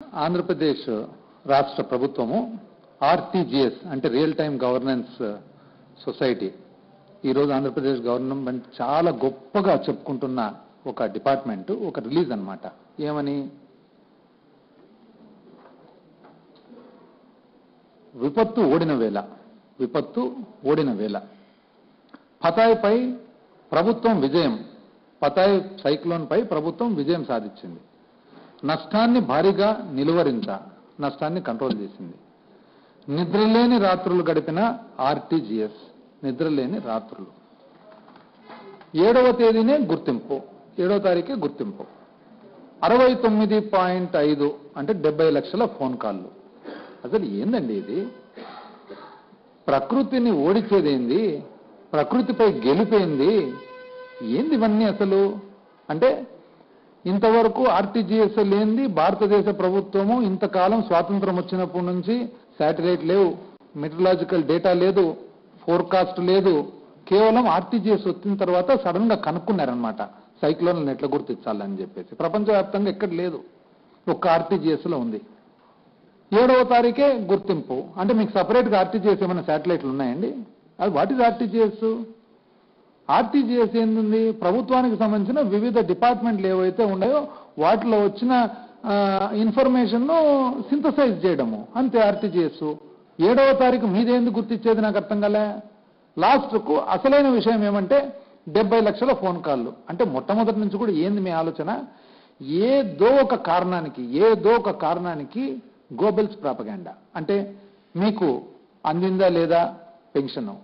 ఆంధ్రప్రదేశ్ రాష్ట్ర ప్రభుత్వము ఆర్టీజీఎస్ అంటే రియల్ టైమ్ గవర్నెన్స్ సొసైటీ ఈరోజు ఆంధ్రప్రదేశ్ గవర్నమెంట్ చాలా గొప్పగా చెప్పుకుంటున్న ఒక డిపార్ట్మెంట్ ఒక రిలీజ్ అన్నమాట. ఏమని విపత్తు ఓడిన వేళ పతాయిపై ప్రభుత్వం విజయం, పతాయి సైక్లోన్ పై ప్రభుత్వం విజయం సాధించింది. నష్టాన్ని భారీగా నిలువరించ నష్టాన్ని కంట్రోల్ చేసింది. నిద్రలేని రాత్రులు గడిపిన ఆర్టీజీఎస్ నిద్రలేని రాత్రులు 7వ తేదీనే గుర్తింపు, 7వ తారీఖే గుర్తింపు. 69.5 అంటే 70 లక్షల ఫోన్ కాళ్ళు. అసలు ఏందండి ఇది? ప్రకృతిని ఓడిచేదేంది, ప్రకృతిపై గెలిపోయింది ఏంది ఇవన్నీ అసలు? అంటే ఇంతవరకు ఆర్టీజీఎస్ లేనిది భారతదేశ ప్రభుత్వము ఇంతకాలం స్వాతంత్రం వచ్చినప్పటి నుంచి శాటిలైట్ లేవు, మెట్రలాజికల్ డేటా లేదు, ఫోర్కాస్ట్ లేదు. కేవలం ఆర్టీజీఎస్ వచ్చిన తర్వాత సడన్ గా కనుక్కున్నారనమాట సైక్లోన్లను ఎట్లా గుర్తించాలని చెప్పేసి. ప్రపంచవ్యాప్తంగా ఎక్కడ లేదు, ఒక్క ఆర్టీజీఎస్ లో ఉంది. 7వ తారీఖే గుర్తింపు. అంటే మీకు సపరేట్గా ఆర్టీజీఎస్ ఏమైనా శాటిలైట్లు ఉన్నాయండి? అది వాట్ ఈజ్ ఆర్టీజీఎస్? ఆర్టీజీఎస్ ఏంది? ప్రభుత్వానికి సంబంధించిన వివిధ డిపార్ట్మెంట్లు ఏవైతే ఉన్నాయో వాటిలో వచ్చిన ఇన్ఫర్మేషన్ సింథసైజ్ చేయడము, అంతే ఆర్టీజీఎస్. 7వ తారీఖు మీదేంది గుర్తించేది నాకు అర్థం కాలే. లాస్ట్కు అసలైన విషయం ఏమంటే 70 లక్షల ఫోన్ కాళ్ళు. అంటే మొట్టమొదటి నుంచి కూడా ఏంది మీ ఆలోచన? ఏదో ఒక కారణానికి గోబెల్స్ ప్రాపగాండా. అంటే మీకు అందిందా లేదా పెన్షన్?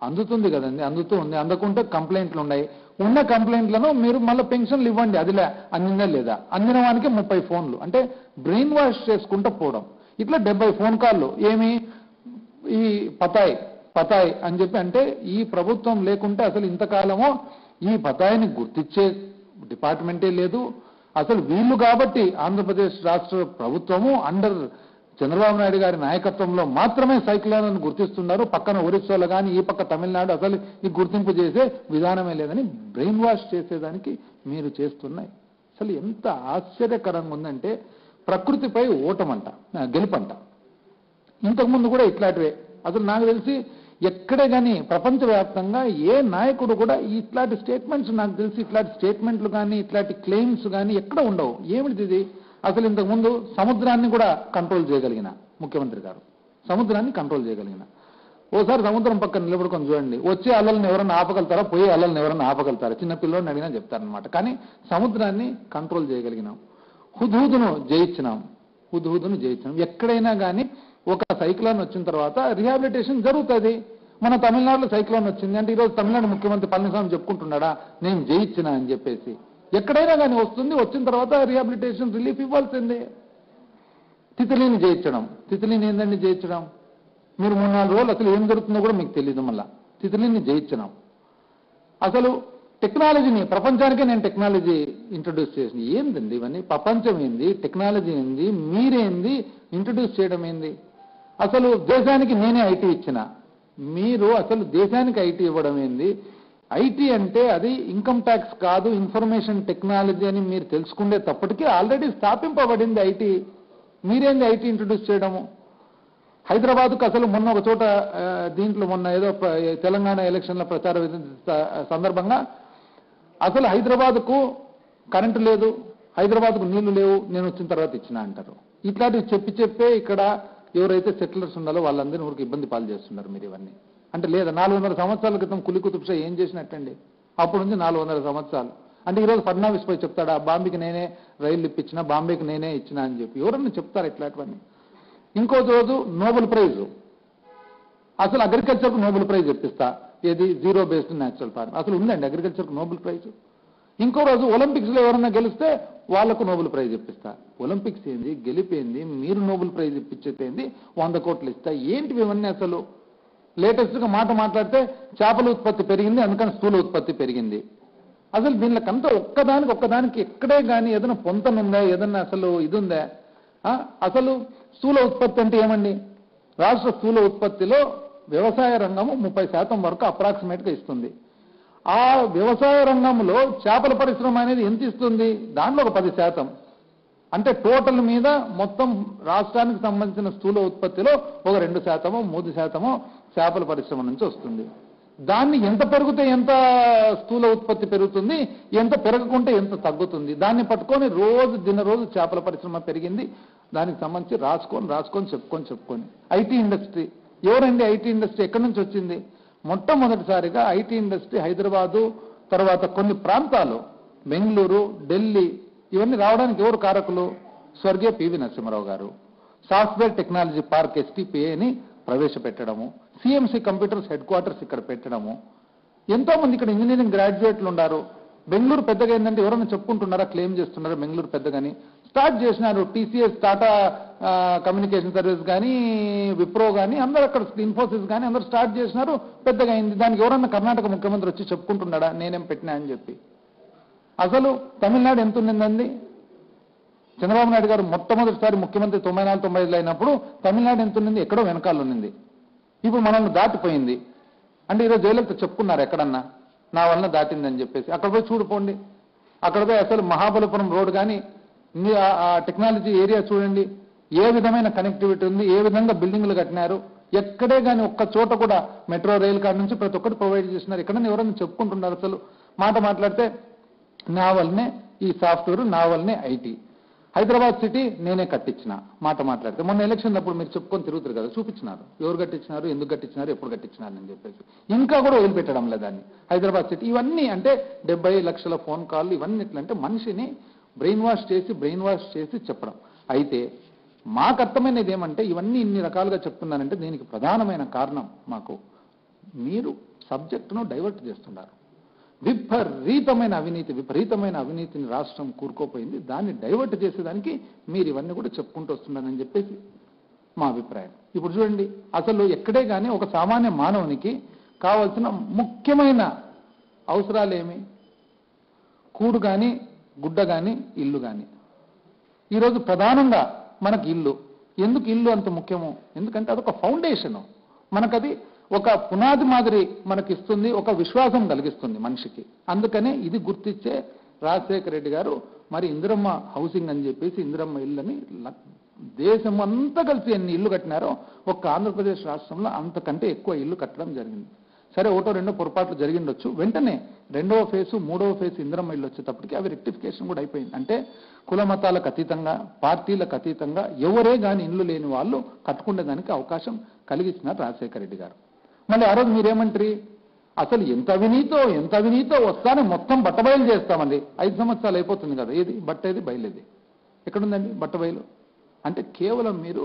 అందుతుంది కదండి, అందుతూ ఉంది. అందకుంటే కంప్లైంట్లు ఉన్నాయి, ఉన్న కంప్లైంట్లను మీరు మళ్ళీ పెన్షన్లు ఇవ్వండి. అదిలే అందిందా లేదా, అందిన వానికి 30 ఫోన్లు. అంటే బ్రెయిన్ వాష్ చేసుకుంటూ పోవడం. ఇట్లా 70 ఫోన్ కాళ్ళు. ఏమి ఈ పతాయి అని చెప్పి. అంటే ఈ ప్రభుత్వం లేకుంటే అసలు ఇంతకాలమో ఈ పతాయిని గుర్తించే డిపార్ట్మెంటే లేదు. అసలు వీళ్ళు కాబట్టి ఆంధ్రప్రదేశ్ రాష్ట్ర ప్రభుత్వము అండర్ చంద్రబాబు నాయుడు గారి నాయకత్వంలో మాత్రమే సైక్లోన్లను గుర్తిస్తున్నారు. పక్కన ఒరిస్సాలో కానీ ఈ పక్క తమిళనాడు అసలు ఈ గుర్తింపు చేసే విధానమే లేదని బ్రెయిన్ వాష్ చేసేదానికి మీరు చేస్తున్నాయి. అసలు ఎంత ఆశ్చర్యకరంగా ఉందంటే ప్రకృతిపై గెలుపంట. ఇంతకుముందు కూడా ఇట్లాంటివే. అసలు నాకు తెలిసి ఎక్కడే కానీ ప్రపంచవ్యాప్తంగా ఏ నాయకుడు కూడా ఇట్లాంటి స్టేట్మెంట్స్, నాకు తెలిసి ఇట్లాంటి స్టేట్మెంట్లు కానీ ఇట్లాంటి క్లెయిమ్స్ కానీ ఎక్కడ ఉండవు. ఏమిటి ఇది? అసలు ఇంతకుముందు సముద్రాన్ని కూడా కంట్రోల్ చేయగలిగిన ముఖ్యమంత్రి గారు, సముద్రాన్ని కంట్రోల్ చేయగలిగిన. ఓసారి సముద్రం పక్కన నిలబడుకొని చూడండి, వచ్చే అల్లల్ని ఎవరన్నా ఆపగలుగుతారా, పోయే అల్లల్ని ఎవరన్నా ఆపగలుగుతారా? చిన్న పిల్లల్ని అడిగినా చెప్తారనమాట. కానీ సముద్రాన్ని కంట్రోల్ చేయగలిగినాం. హుద్హుద్ను జయించినాం. ఎక్కడైనా కానీ ఒక సైక్లోన్ వచ్చిన తర్వాత రిహాబిలిటేషన్ జరుగుతుంది. మన తమిళనాడులో సైక్లోన్ వచ్చింది అంటే ఈరోజు తమిళనాడు ముఖ్యమంత్రి పళనిస్వామి చెప్పుకుంటున్నాడా నేను జయించిన అని చెప్పేసి? ఎక్కడైనా కానీ వస్తుంది, వచ్చిన తర్వాత రిహాబిలిటేషన్ రిలీఫ్ ఇవ్వాల్సిందే. తితిలిని జయించడం. తితిలిని ఏందండి జయించడం? మీరు 3-4 రోజులు అసలు ఏం జరుగుతుందో కూడా మీకు తెలియదు. మళ్ళా తితిలిని జయించడం. అసలు టెక్నాలజీని ప్రపంచానికే నేను టెక్నాలజీ ఇంట్రొడ్యూస్ చేసింది. ఏందండి ఇవన్నీ? ప్రపంచం ఏంది, టెక్నాలజీ ఏంది, మీరేంది ఇంట్రొడ్యూస్ చేయడం ఏంది? అసలు దేశానికి నేనే ఐటీ ఇచ్చిన, మీరు అసలు దేశానికి ఐటీ ఇవ్వడం ఏంది? ఐటీ అంటే అది ఇన్కమ్ ట్యాక్స్ కాదు, ఇన్ఫర్మేషన్ టెక్నాలజీ అని మీరు తెలుసుకుంటే తప్పటికీ ఆల్రెడీ స్థాపింపబడింది ఐటీ. మీరేంది ఐటీ ఇంట్రొడ్యూస్ చేయడము? హైదరాబాద్కు అసలు మొన్న ఒక చోట దీంట్లో మొన్న ఏదో తెలంగాణ ఎలక్షన్ల ప్రచార సందర్భంగా అసలు హైదరాబాద్కు కరెంటు లేదు, హైదరాబాద్కు నీళ్లు లేవు, నేను వచ్చిన తర్వాత ఇచ్చిన అంటారు. ఇట్లాంటివి చెప్పే ఇక్కడ ఎవరైతే సెటిలర్స్ ఉన్నారో వాళ్ళందరినీ ఊరికి ఇబ్బంది పాలు చేస్తున్నారు మీరు ఇవన్నీ. అంటే లేదా 400 సంవత్సరాల క్రితం కులి కుతుబ్ షా ఏం చేసినట్టండి? అప్పుడు నుంచి 400 సంవత్సరాలు. అంటే ఈరోజు ఫడ్నవీస్ పోయి చెప్తాడా బాంబేకి నేనే రైలు ఇప్పించిన, బాంబేకి నేనే ఇచ్చిన అని చెప్పి? ఎవరన్నా చెప్తారు ఇట్లాంటివన్నీ? ఇంకో రోజు నోబెల్ ప్రైజ్, అసలు అగ్రికల్చర్కు నోబెల్ ప్రైజ్ ఇప్పిస్తా. ఏది? Zero based natural farm. అసలు ఉందండి అగ్రికల్చర్కు నోబెల్ ప్రైజ్? ఇంకో రోజు ఒలింపిక్స్ లో ఎవరన్నా గెలిస్తే వాళ్లకు నోబెల్ ప్రైజ్ ఇప్పిస్తా. ఒలింపిక్స్ ఏంది, గెలిపోయింది, మీరు నోబెల్ ప్రైజ్ ఇప్పించేది 100 కోట్లు ఇస్తా. ఏంటివి ఇవన్నీ అసలు? లేటెస్ట్ గా మాట్లాడితే చేపల ఉత్పత్తి పెరిగింది, అందుకని స్థూల ఉత్పత్తి పెరిగింది. అసలు దీనికంతా ఒక్కదానికి ఎక్కడే కానీ ఏదైనా పొంతనుందా, ఏదన్నా అసలు ఇది ఉందా? అసలు స్థూల ఉత్పత్తి అంటే ఏమండి? రాష్ట్ర స్థూల ఉత్పత్తిలో వ్యవసాయ రంగము 30% వరకు అప్రాక్సిమేట్ గా ఇస్తుంది. ఆ వ్యవసాయ రంగంలో చేపల పరిశ్రమ అనేది ఎంత ఇస్తుంది? దాంట్లో ఒక 10%. అంటే టోటల్ మీద మొత్తం రాష్ట్రానికి సంబంధించిన స్థూల ఉత్పత్తిలో ఒక 2%, 3% చేపల పరిశ్రమ నుంచి వస్తుంది. దాన్ని ఎంత పెరిగితే ఎంత స్థూల ఉత్పత్తి పెరుగుతుంది, ఎంత పెరగకుంటే ఎంత తగ్గుతుంది, దాన్ని పట్టుకొని రోజు చేపల పరిశ్రమ పెరిగింది. దానికి సంబంధించి రాసుకొని చెప్పుకొని ఐటీ ఇండస్ట్రీ ఎవరండి? ఐటీ ఇండస్ట్రీ ఎక్కడి నుంచి వచ్చింది? మొట్టమొదటిసారిగా ఐటీ ఇండస్ట్రీ హైదరాబాదు, తర్వాత కొన్ని ప్రాంతాలు బెంగళూరు, ఢిల్లీ ఇవన్నీ రావడానికి ఎవరు కారకులు? స్వర్గీయ పివి నరసింహారావు గారు సాఫ్ట్వేర్ టెక్నాలజీ పార్క్ STPAని ప్రవేశపెట్టడము, CMC కంప్యూటర్స్ హెడ్ క్వార్టర్స్ ఇక్కడ పెట్టడము. ఎంతో మంది ఇక్కడ ఇంజనీరింగ్ గ్రాడ్యుయేట్లు ఉన్నారు. బెంగళూరు పెద్దగా ఏంటంటే ఎవరైనా చెప్పుకుంటున్నారా, క్లెయిమ్ చేస్తున్నారా బెంగళూరు పెద్దగాని? స్టార్ట్ చేసినారు TCS, టాటా కమ్యూనికేషన్ సర్వీస్ కానీ, విప్రో కానీ అందరూ అక్కడ, ఇన్ఫోసిస్ కానీ అందరూ స్టార్ట్ చేసినారు, పెద్దగా అయింది. దానికి ఎవరన్నా కర్ణాటక ముఖ్యమంత్రి వచ్చి చెప్పుకుంటున్నాడా నేనేం పెట్టినా అని చెప్పి? అసలు తమిళనాడు ఎంత ఉండిందండి? చంద్రబాబు నాయుడు గారు మొట్టమొదటిసారి ముఖ్యమంత్రి 94-95 అయినప్పుడు తమిళనాడు ఎంత ఉన్నింది? ఎక్కడో వెనకాల ఉన్నింది. ఇప్పుడు మనల్ని దాటిపోయింది. అంటే ఈరోజు జయలలిత చెప్పుకున్నారు ఎక్కడన్నా నా వలన దాటిందని చెప్పేసి. అక్కడ పోయి చూడుకోండి, అక్కడ పోయి అసలు మహాబలిపురం రోడ్ కానీ ఆ టెక్నాలజీ ఏరియా చూడండి, ఏ విధమైన కనెక్టివిటీ ఉంది, ఏ విధంగా బిల్డింగ్లు కట్టినారు. ఎక్కడే కానీ ఒక్క చోట కూడా మెట్రో రైల్ కాడ నుంచి ప్రతి ఒక్కటి ప్రొవైడ్ చేసినారు. ఎక్కడన్నా ఎవరైనా చెప్పుకుంటున్నారు? అసలు మాట్లాడితే నా వల్లనే ఈ సాఫ్ట్వేర్, నా వల్లనే ఐటీ, హైదరాబాద్ సిటీ నేనే కట్టించిన మాట్లాడితే. మొన్న ఎలక్షన్ అప్పుడు మీరు చెప్పుకొని తిరుగుతారు కదా, చూపించినారు ఎవరు కట్టించినారు, ఎందుకు కట్టించినారు, ఎప్పుడు కట్టించినారు అని చెప్పేసి. ఇంకా కూడా వదిలిపెట్టడం లేదాన్ని హైదరాబాద్ సిటీ. ఇవన్నీ అంటే 70 లక్షల ఫోన్ కాల్, ఇవన్నీ ఎట్లంటే మనిషిని బ్రెయిన్ వాష్ చేసి చెప్పడం. అయితే మాకు అర్థమైనది ఏమంటే, ఇవన్నీ ఇన్ని రకాలుగా చెప్తున్నానంటే దీనికి ప్రధానమైన కారణం మాకు మీరు సబ్జెక్టును డైవర్ట్ చేస్తున్నారు. విపరీతమైన అవినీతిని రాష్ట్రం కూరుకోపోయింది. దాన్ని డైవర్ట్ చేసేదానికి మీరు ఇవన్నీ కూడా చెప్పుకుంటూ వస్తున్నారని చెప్పేసి మా అభిప్రాయం. ఇప్పుడు చూడండి, అసలు ఎక్కడే కానీ ఒక సామాన్య మానవునికి కావాల్సిన ముఖ్యమైన అవసరాలు ఏమి? కూడు కానీ, గుడ్డ కానీ, ఇల్లు కానీ. ఈరోజు ప్రధానంగా మనకి ఇల్లు. ఎందుకు ఇల్లు అంత ముఖ్యము? ఎందుకంటే అదొక ఫౌండేషను. మనకది ఒక పునాది మాదిరి మనకిస్తుంది, ఒక విశ్వాసం కలిగిస్తుంది మనిషికి. అందుకనే ఇది గుర్తించే రాజశేఖర రెడ్డి గారు మరి ఇందిరమ్మ హౌసింగ్ అని చెప్పేసి ఇందిరమ్మ ఇల్లుని దేశం అంతా కలిసి ఎన్ని ఇల్లు కట్టినారో ఒక్క ఆంధ్రప్రదేశ్ రాష్ట్రంలో అంతకంటే ఎక్కువ ఇల్లు కట్టడం జరిగింది. సరే, ఒకటో రెండో పొరపాట్లు జరిగిండొచ్చు. వెంటనే 2వ ఫేసు 3వ ఫేసు ఇందిరమ్మ ఇల్లు వచ్చేటప్పటికి అవి రెక్టిఫికేషన్ కూడా అయిపోయింది. అంటే కుల మతాలకు అతీతంగా, పార్టీలకు అతీతంగా ఎవరే కానీ ఇల్లు లేని వాళ్ళు కట్టుకునేదానికి అవకాశం కలిగించినారు రాజశేఖర రెడ్డి గారు. మళ్ళీ ఆ రోజు మీరేమంటారు? అసలు ఎంత అవినీతో వస్తానే మొత్తం బట్టబయలు చేస్తామండి. 5 సంవత్సరాలు అయిపోతుంది కదా, ఏది బట్టేది బయలుది ఎక్కడుందండి? బట్టబయలు అంటే కేవలం మీరు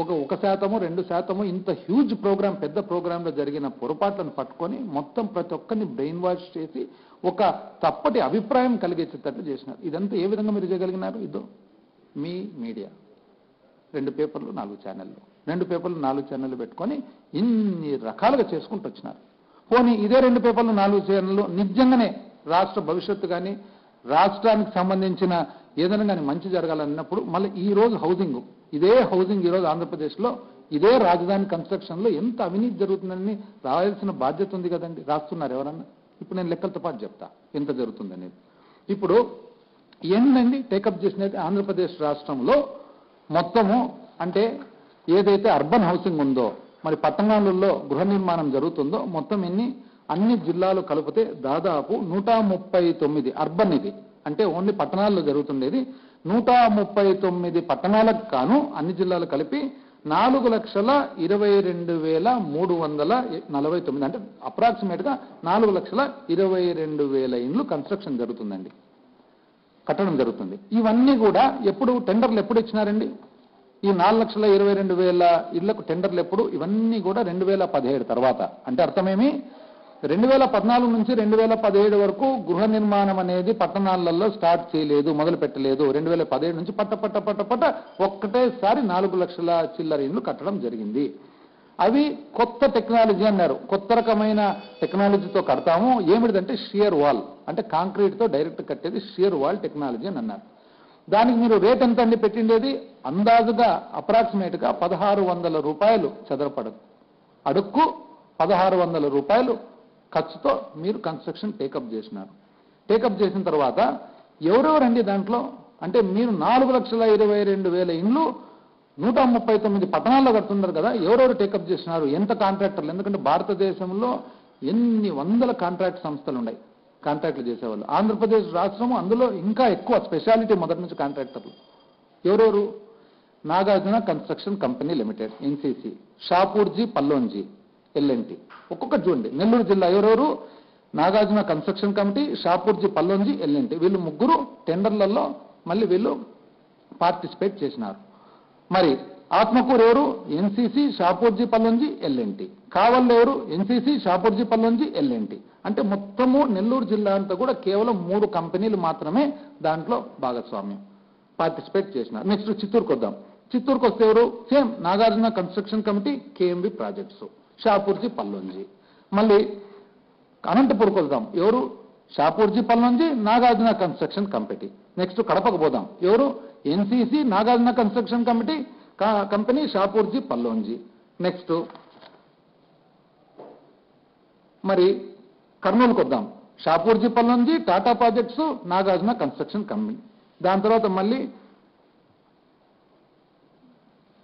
ఒక 1%, 2% ఇంత హ్యూజ్ ప్రోగ్రామ్, పెద్ద ప్రోగ్రాంలో జరిగిన పొరపాట్లను పట్టుకొని మొత్తం ప్రతి ఒక్కరిని బ్రెయిన్ వాష్ చేసి ఒక తప్పటి అభిప్రాయం కలిగేటట్టు చేసినారు. ఇదంతా ఏ విధంగా మీరు చేయగలిగినారు? ఇదో మీ మీడియా 2 పేపర్లు 4 ఛానళ్ళు, 2 పేపర్లు 4 ఛానళ్ళు పెట్టుకొని ఇన్ని రకాలుగా చేసుకుంటూ వచ్చినారు. పోనీ ఇదే 2 పేపర్లు 4 ఛానళ్ళు నిజంగానే రాష్ట్ర భవిష్యత్తు కానీ, రాష్ట్రానికి సంబంధించిన ఏదైనా కానీ మంచి జరగాలన్నప్పుడు మళ్ళీ ఈ రోజు హౌసింగ్, ఇదే హౌసింగ్ ఈరోజు ఆంధ్రప్రదేశ్లో ఇదే రాజధాని కన్స్ట్రక్షన్లో ఎంత అవినీతి జరుగుతుందని రాయాల్సిన బాధ్యత ఉంది కదండి. రాస్తున్నారు ఎవరన్నా? ఇప్పుడు నేను లెక్కలతో పాటు చెప్తా ఎంత జరుగుతుందనేది. ఇప్పుడు ఏంటండి టేకప్ చేసినది? ఆంధ్రప్రదేశ్ రాష్ట్రంలో మొత్తము అంటే ఏదైతే అర్బన్ హౌసింగ్ ఉందో, మరి పట్టణాలలో గృహ నిర్మాణం జరుగుతుందో మొత్తం అన్ని జిల్లాలు కలిపితే దాదాపు 139 అర్బన్, ఇది అంటే ఓన్లీ పట్టణాల్లో జరుగుతుండేది 139 పట్టణాలకు కాను అన్ని జిల్లాలు కలిపి 4,22,349 అంటే అప్రాక్సిమేట్ గా 4,22,000 ఇండ్లు కన్స్ట్రక్షన్ జరుగుతుందండి, కట్టడం జరుగుతుంది. ఇవన్నీ కూడా ఎప్పుడు టెండర్లు ఎప్పుడు ఇచ్చినారండి? ఈ 4,22,000 ఇళ్లకు టెండర్లు ఎప్పుడు? ఇవన్నీ కూడా 2017 తర్వాత. అంటే అర్థమేమి? 2014 నుంచి 2017 వరకు గృహ నిర్మాణం అనేది పట్టణాలలో స్టార్ట్ చేయలేదు, మొదలు పెట్టలేదు. 2017 నుంచి పట్ట ఒక్కటేసారి 4 లక్షల చిల్లర ఇండ్లు కట్టడం జరిగింది. అవి కొత్త టెక్నాలజీ అన్నారు, కొత్త రకమైన టెక్నాలజీతో కడతాము. ఏమిటిదంటే షియర్ వాల్, అంటే కాంక్రీట్తో డైరెక్ట్ కట్టేది షియర్ వాల్ టెక్నాలజీ అని అన్నారు. దానికి మీరు రేట్ ఎంత అండి పెట్టిండేది? అందాజుగా అప్రాక్సిమేట్గా 1,600 రూపాయలు చదరపడు అడుక్కు 1,600 రూపాయలు ఖర్చుతో మీరు కన్స్ట్రక్షన్ టేకప్ చేసినారు. టేకప్ చేసిన తర్వాత ఎవరెవరండి దాంట్లో అంటే మీరు 4,22,000 ఇండ్లు 139 పట్టణాల్లో కడుతున్నారు కదా, ఎవరెవరు టేకప్ చేసినారు, ఎంత కాంట్రాక్టర్లు? ఎందుకంటే భారతదేశంలో ఎన్ని వందల కాంట్రాక్ట్ సంస్థలు ఉన్నాయి కాంట్రాక్ట్లు చేసేవాళ్ళు. ఆంధ్రప్రదేశ్ రాష్ట్రము అందులో ఇంకా ఎక్కువ స్పెషాలిటీ, మొదటి నుంచి కాంట్రాక్టర్లు ఎవరెవరు? Nagarjuna construction company limited NCC, Shapoorji Pallonji LNT. ఒక్కొక్కటి చూడండి. నెల్లూరు జిల్లా ఎవరెవరు? Nagarjuna construction committee, Shapoorji Pallonji LNT. వీళ్ళు ముగ్గురు టెండర్లలో మళ్ళీ వీళ్ళు పార్టిసిపేట్ చేసినారు. మరి ఆత్మకూరు ఎవరు? NCC, Shapoorji Pallonji L&T. కావల్లో ఎవరు? NCC, Shapoorji Pallonji L&T. అంటే మొత్తము నెల్లూరు జిల్లా అంతా కూడా కేవలం 3 కంపెనీలు మాత్రమే దాంట్లో భాగస్వామ్యం పార్టిసిపేట్ చేసినారు. నెక్స్ట్ చిత్తూరుకు వద్దాం. చిత్తూరుకు వస్తే ఎవరు? Same Nagarjuna construction committee, KMB projects, Shapoorji Pallonji. మళ్ళీ అనంతపూర్కి వద్దాం. ఎవరు? Shapoorji Pallonji, Nagarjuna construction committee. Next కడపకు పోదాం. ఎవరు? NCC, Nagarjuna construction committee company, Shapoorji Pallonji. Next మరి కర్నూలుకు వద్దాం. Shapoorji Pallonji, Tata projects, Nagarjuna construction company. దాని తర్వాత మళ్ళీ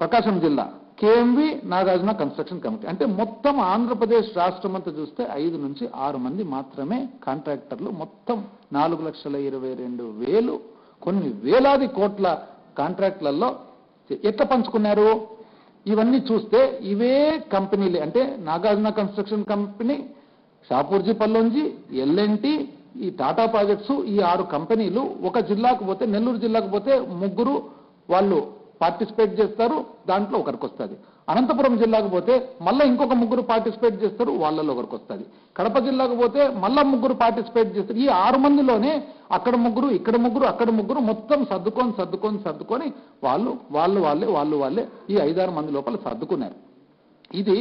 ప్రకాశం జిల్లా కేఎంవి, నాగార్జున కన్స్ట్రక్షన్ కమిటీ. అంటే మొత్తం ఆంధ్రప్రదేశ్ రాష్ట్రం అంతా చూస్తే 5 నుంచి 6 మంది మాత్రమే కాంట్రాక్టర్లు. మొత్తం 4,22,000 కొన్ని వేలాది కోట్ల కాంట్రాక్ట్లలో ఎట్లా పంచుకున్నారు? ఇవన్నీ చూస్తే ఇవే కంపెనీలే. అంటే Nagarjuna construction company, Shapoorji Pallonji, LNT, ఈ టాటా ప్రాజెక్ట్స్, ఈ 6 కంపెనీలు ఒక జిల్లాకు పోతే, నెల్లూరు జిల్లాకు పోతే 3 వాళ్ళు పార్టిసిపేట్ చేస్తారు, దాంట్లో ఒకరికి వస్తుంది. అనంతపురం జిల్లాకు పోతే మళ్ళీ ఇంకొక 3 పార్టిసిపేట్ చేస్తారు, వాళ్ళలో ఒకరికి వస్తుంది. కడప జిల్లాకు పోతే మళ్ళా 3 పార్టిసిపేట్ చేస్తారు. ఈ 6 మందిలోనే అక్కడ 3, ఇక్కడ 3, అక్కడ 3 మొత్తం సర్దుకొని వాళ్ళే ఈ 5-6 మంది లోపల సర్దుకున్నారు. ఇది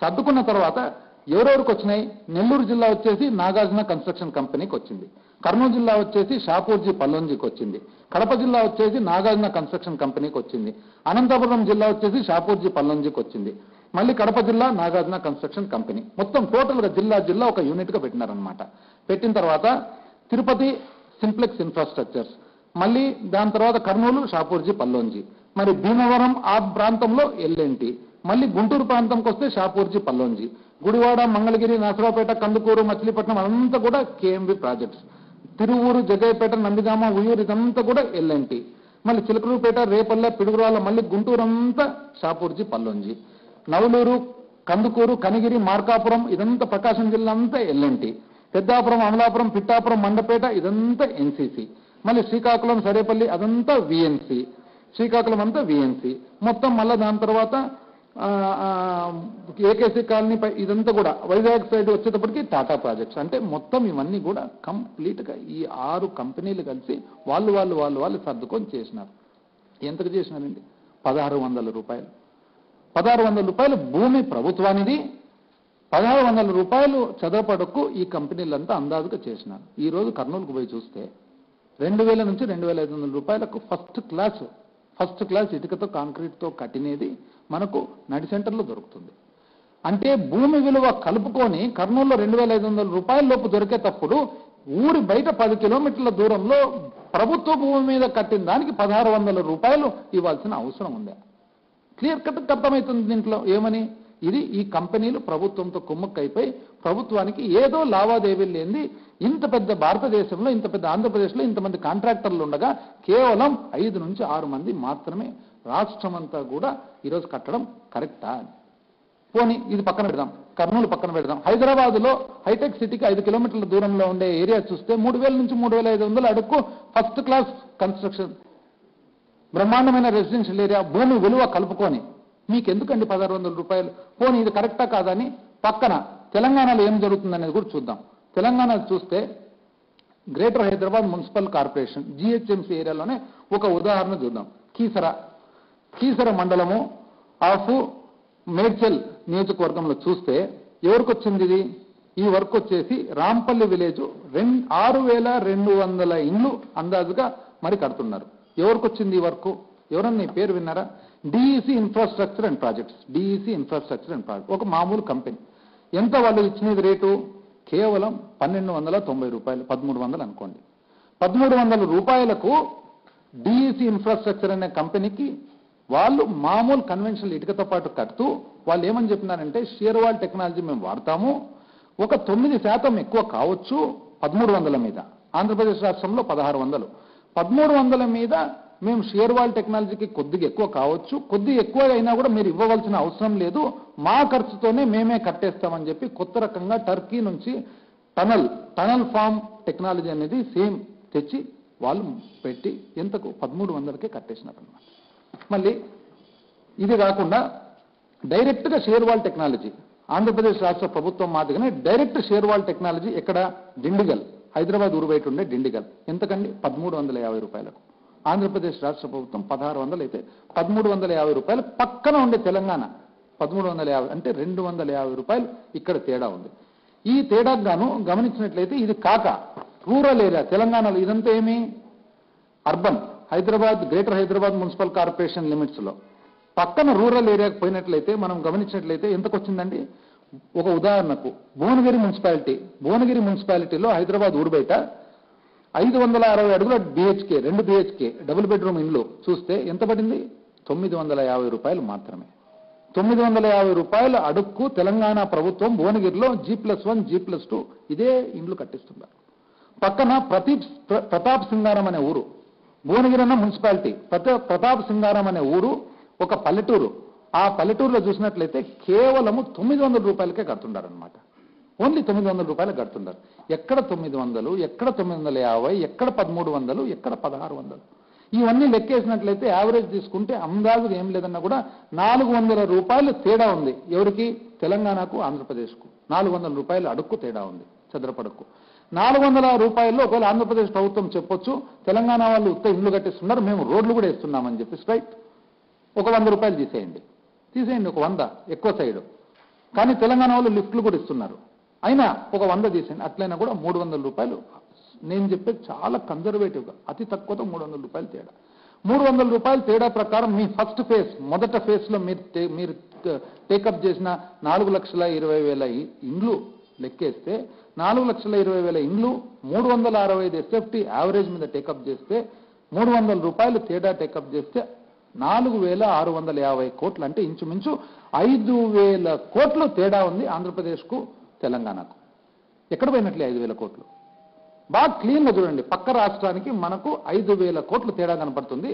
సర్దుకున్న తర్వాత ఎవరెవరికి వచ్చినాయి? నెల్లూరు జిల్లా వచ్చేసి నాగార్జున కన్స్ట్రక్షన్ కంపెనీకి వచ్చింది. కర్నూలు జిల్లా వచ్చేసి షాపూర్జీ పల్లోంజీకి వచ్చింది. కడప జిల్లా వచ్చేసి నాగార్జున కన్స్ట్రక్షన్ కంపెనీకి వచ్చింది. అనంతపురం జిల్లా వచ్చేసి షాపూర్జీ పల్లోంజీకి వచ్చింది. మళ్ళీ కడప జిల్లా నాగార్జున కన్స్ట్రక్షన్ కంపెనీ. మొత్తం టోటల్గా జిల్లా ఒక యూనిట్గా పెట్టినారనమాట. పెట్టిన తర్వాత తిరుపతి సింప్లెక్స్ ఇన్ఫ్రాస్ట్రక్చర్స్, మళ్ళీ దాని తర్వాత కర్నూలు షాపూర్జీ పల్లోంజీ, మరి భీమవరం ఆ ప్రాంతంలో ఎల్ఎన్టీ, మళ్ళీ గుంటూరు ప్రాంతంకి వస్తే షాపూర్జీ పల్లోంజీ, గుడివాడ, మంగళగిరి, నరసరావుపేట, కందుకూరు, మచిలీపట్నం అదంతా కూడా కేఎంబి ప్రాజెక్ట్స్, తిరువూరు, జగైపేట, నందిగామ, ఉయ్యూరు ఇదంతా కూడా ఎల్ఎన్టీ, మళ్ళీ చిలకలూరుపేట, రేపల్లె, పిడుగురాళ్ళ, మళ్ళీ గుంటూరు అంతా షాపూర్జీ పల్లోంజీ, నవలూరు, కందుకూరు, కనిగిరి, మార్కాపురం ఇదంతా ప్రకాశం జిల్లా అంతా ఎల్ఎన్టీ, పెద్దాపురం, అమలాపురం, పిట్టాపురం, మండపేట ఇదంతా ఎన్సీసీ, మళ్ళీ శ్రీకాకుళం, సరేపల్లి అదంతా విఎన్సీ, శ్రీకాకుళం అంతా విఎన్సీ. మొత్తం మళ్ళీ దాని తర్వాత ఏకేసీ కాలనీ ఇదంతా కూడా వైజాగ్ సైడ్ వచ్చేటప్పటికి టాటా ప్రాజెక్ట్స్. అంటే మొత్తం ఇవన్నీ కూడా కంప్లీట్గా ఈ 6 కంపెనీలు కలిసి వాళ్ళు సర్దుకొని చేసినారు. ఎంతకు చేసినారండి? 1,600 రూపాయలు. 1,600 రూపాయలు భూమి ప్రభుత్వానిది, 1,600 రూపాయలు చదరపడకు ఈ కంపెనీలంతా అందాజుగా చేసినారు. ఈ రోజు కర్నూలుకు పోయి చూస్తే 2,000 నుంచి 2,500 రూపాయలకు ఫస్ట్ క్లాస్ ఇటుకతో కాంక్రీట్తో కట్టినేది మనకు నడి సెంటర్లో దొరుకుతుంది. అంటే భూమి విలువ కలుపుకొని కర్నూలులో 2,500 రూపాయల లోపు దొరికేటప్పుడు ఊరి బయట 10 కిలోమీటర్ల దూరంలో ప్రభుత్వ భూమి మీద కట్టిన దానికి 1,600 రూపాయలు ఇవ్వాల్సిన అవసరం ఉంది. క్లియర్ కట్ అర్థమవుతుంది దీంట్లో ఏమని? ఇది ఈ కంపెనీలు ప్రభుత్వంతో కుమ్మక్కైపోయి ప్రభుత్వానికి ఏదో లావాదేవీలు లేని ఇంత పెద్ద భారతదేశంలో, ఇంత పెద్ద ఆంధ్రప్రదేశ్లో ఇంతమంది కాంట్రాక్టర్లు ఉండగా కేవలం 5 నుంచి 6 మంది మాత్రమే రాష్ట్రమంతా కూడా ఈరోజు కట్టడం కరెక్టా? పోనీ ఇది పక్కన పెడదాం, కర్నూలు పక్కన పెడదాం. హైదరాబాద్లో హైటెక్ సిటీకి 5 కిలోమీటర్ల దూరంలో ఉండే ఏరియా చూస్తే 3,000 నుంచి 3,500 అడుక్కు ఫస్ట్ క్లాస్ కన్స్ట్రక్షన్ బ్రహ్మాండమైన రెసిడెన్షియల్ ఏరియా భూమి విలువ కలుపుకొని మీకు ఎందుకండి 1,600 రూపాయలు? పోనీ ఇది కరెక్టా కాదని పక్కన తెలంగాణలో ఏం జరుగుతుందనేది కూడా చూద్దాం. తెలంగాణ చూస్తే greater Hyderabad municipal corporation GHMC ఏరియాలోనే ఒక ఉదాహరణ చూద్దాం. కీసర మండలము ఆఫ్ మేడ్చల్ నియోజకవర్గంలో చూస్తే ఎవరికి వచ్చింది ఇది? ఈ వర్క్ వచ్చేసి రాంపల్లి విలేజ్ 6,200 ఇండ్లు అందాజుగా మరి కడుతున్నారు. ఎవరికి వచ్చింది ఈ వర్క్? ఎవరన్నా ఈ పేరు విన్నారా? DEC infrastructure and projects, DEC infrastructure and project ఒక మామూలు కంపెనీ. ఎంత వాళ్ళు ఇచ్చినది రేటు? కేవలం 1,290 రూపాయలు, 1,300 అనుకోండి. 1,300 రూపాయలకు డిఈసి ఇన్ఫ్రాస్ట్రక్చర్ అనే కంపెనీకి వాళ్ళు మామూలు కన్వెన్షనల్ ఇటుకతో పాటు కడుతూ వాళ్ళు ఏమని చెప్పినారంటే షేర్వాల్ టెక్నాలజీ మేము వాడతాము, ఒక 9% ఎక్కువ కావచ్చు 1300 మీద, ఆంధ్రప్రదేశ్ రాష్ట్రంలో 1600, 1300 మీద మేము షేర్వాల్ టెక్నాలజీకి కొద్దిగా ఎక్కువ కావచ్చు, కొద్దిగా ఎక్కువ అయినా కూడా మీరు ఇవ్వవలసిన అవసరం లేదు, మా ఖర్చుతోనే మేమే కట్టేస్తామని చెప్పి కొత్త రకంగా టర్కీ నుంచి టనల్ ఫామ్ టెక్నాలజీ అనేది సేమ్ తెచ్చి వాళ్ళు పెట్టి ఎంతకు 1300కే కట్టేసినారన్నమాట. మళ్ళీ ఇది కాకుండా డైరెక్ట్గా షేర్వాల్ టెక్నాలజీ ఆంధ్రప్రదేశ్ రాష్ట్ర ప్రభుత్వం మాదిరిగానే డైరెక్ట్ షేర్వాల్ టెక్నాలజీ ఎక్కడ డిండిగల్, హైదరాబాద్ ఊరు బయట ఉండే డిండిగల్, ఎంతకండి 1350 రూపాయలకు. ఆంధ్రప్రదేశ్ రాష్ట్ర ప్రభుత్వం 1600 అయితే 1350 రూపాయలు, పక్కన ఉండే తెలంగాణ 1350 అంటే 250 రూపాయలు ఇక్కడ తేడా ఉంది. ఈ తేడాకు గాను గమనించినట్లయితే ఇది కాక రూరల్ ఏరియా తెలంగాణలో ఇదంతా ఏమి urban Hyderabad greater Hyderabad municipal corporation limits లో పక్కన రూరల్ ఏరియాకు పోయినట్లయితే మనం గమనించినట్లయితే ఎంతకు వచ్చిందండి. ఒక ఉదాహరణకు భువనగిరి మున్సిపాలిటీలో హైదరాబాద్ ఊరు బయట 560 అడుగుల బిహెచ్కే 2 బిహెచ్కే డబుల్ బెడ్రూమ్ ఇండ్లు చూస్తే ఎంత పడింది? 950 రూపాయలు మాత్రమే. 950 రూపాయల అడుక్కు తెలంగాణ ప్రభుత్వం భువనగిరిలో G+1 G+2 ఇదే ఇండ్లు కట్టిస్తున్నారు. పక్కన ప్రతాప్ సింగారం అనే ఊరు, భువనగిరి అన్న మున్సిపాలిటీ, ప్రతాప్ సింగారం అనే ఊరు ఒక పల్లెటూరు. ఆ పల్లెటూరులో చూసినట్లయితే కేవలము 900 రూపాయలకే కడుతున్నారనమాట. ఓన్లీ 900 రూపాయలు కడుతున్నారు. ఎక్కడ 900, ఎక్కడ 950, ఎక్కడ 1300, ఎక్కడ 1600. ఇవన్నీ లెక్కేసినట్లయితే యావరేజ్ తీసుకుంటే అందాజుగా ఏం లేదన్నా కూడా 400 రూపాయలు తేడా ఉంది. ఎవరికి? తెలంగాణకు ఆంధ్రప్రదేశ్కు 400 రూపాయలు అడుక్కు తేడా ఉంది చదరపడుక్కు. 400 రూపాయల్లో ఒకవేళ ఆంధ్రప్రదేశ్ ప్రభుత్వం చెప్పొచ్చు తెలంగాణ వాళ్ళు ఉత్త ఇండ్లు కట్టిస్తున్నారు, మేము రోడ్లు కూడా ఇస్తున్నామని చెప్పి స్ట్రైట్ ఒక 100 రూపాయలు తీసేయండి, ఒక 100 ఎక్కువ సైడు. కానీ తెలంగాణ వాళ్ళు లిఫ్ట్లు కూడా ఇస్తున్నారు, అయినా ఒక 100 తీసేయండి, అట్లయినా కూడా 300 రూపాయలు. నేను చెప్పేది చాలా కన్జర్వేటివ్గా, అతి తక్కువతో 300 రూపాయలు తేడా. 300 రూపాయలు తేడా ప్రకారం మీ ఫస్ట్ ఫేజ్ మొదట ఫేజ్లో మీరు టేకప్ చేసిన 4,20,000 ఇండ్లు లెక్కేస్తే 4,20,000 ఇండ్లు 365 ఎస్ఎఫ్టీ యావరేజ్ మీద టేకప్ చేస్తే 300 రూపాయలు తేడా టేకప్ చేస్తే 4,650 కోట్లు, అంటే ఇంచుమించు 5,000 కోట్లు తేడా ఉంది ఆంధ్రప్రదేశ్కు తెలంగాణకు. ఎక్కడ పోయినట్లే 5,000 కోట్లు? బాగా క్లీన్గా చూడండి, పక్క రాష్ట్రానికి మనకు 5,000 కోట్లు తేడా కనపడుతుంది.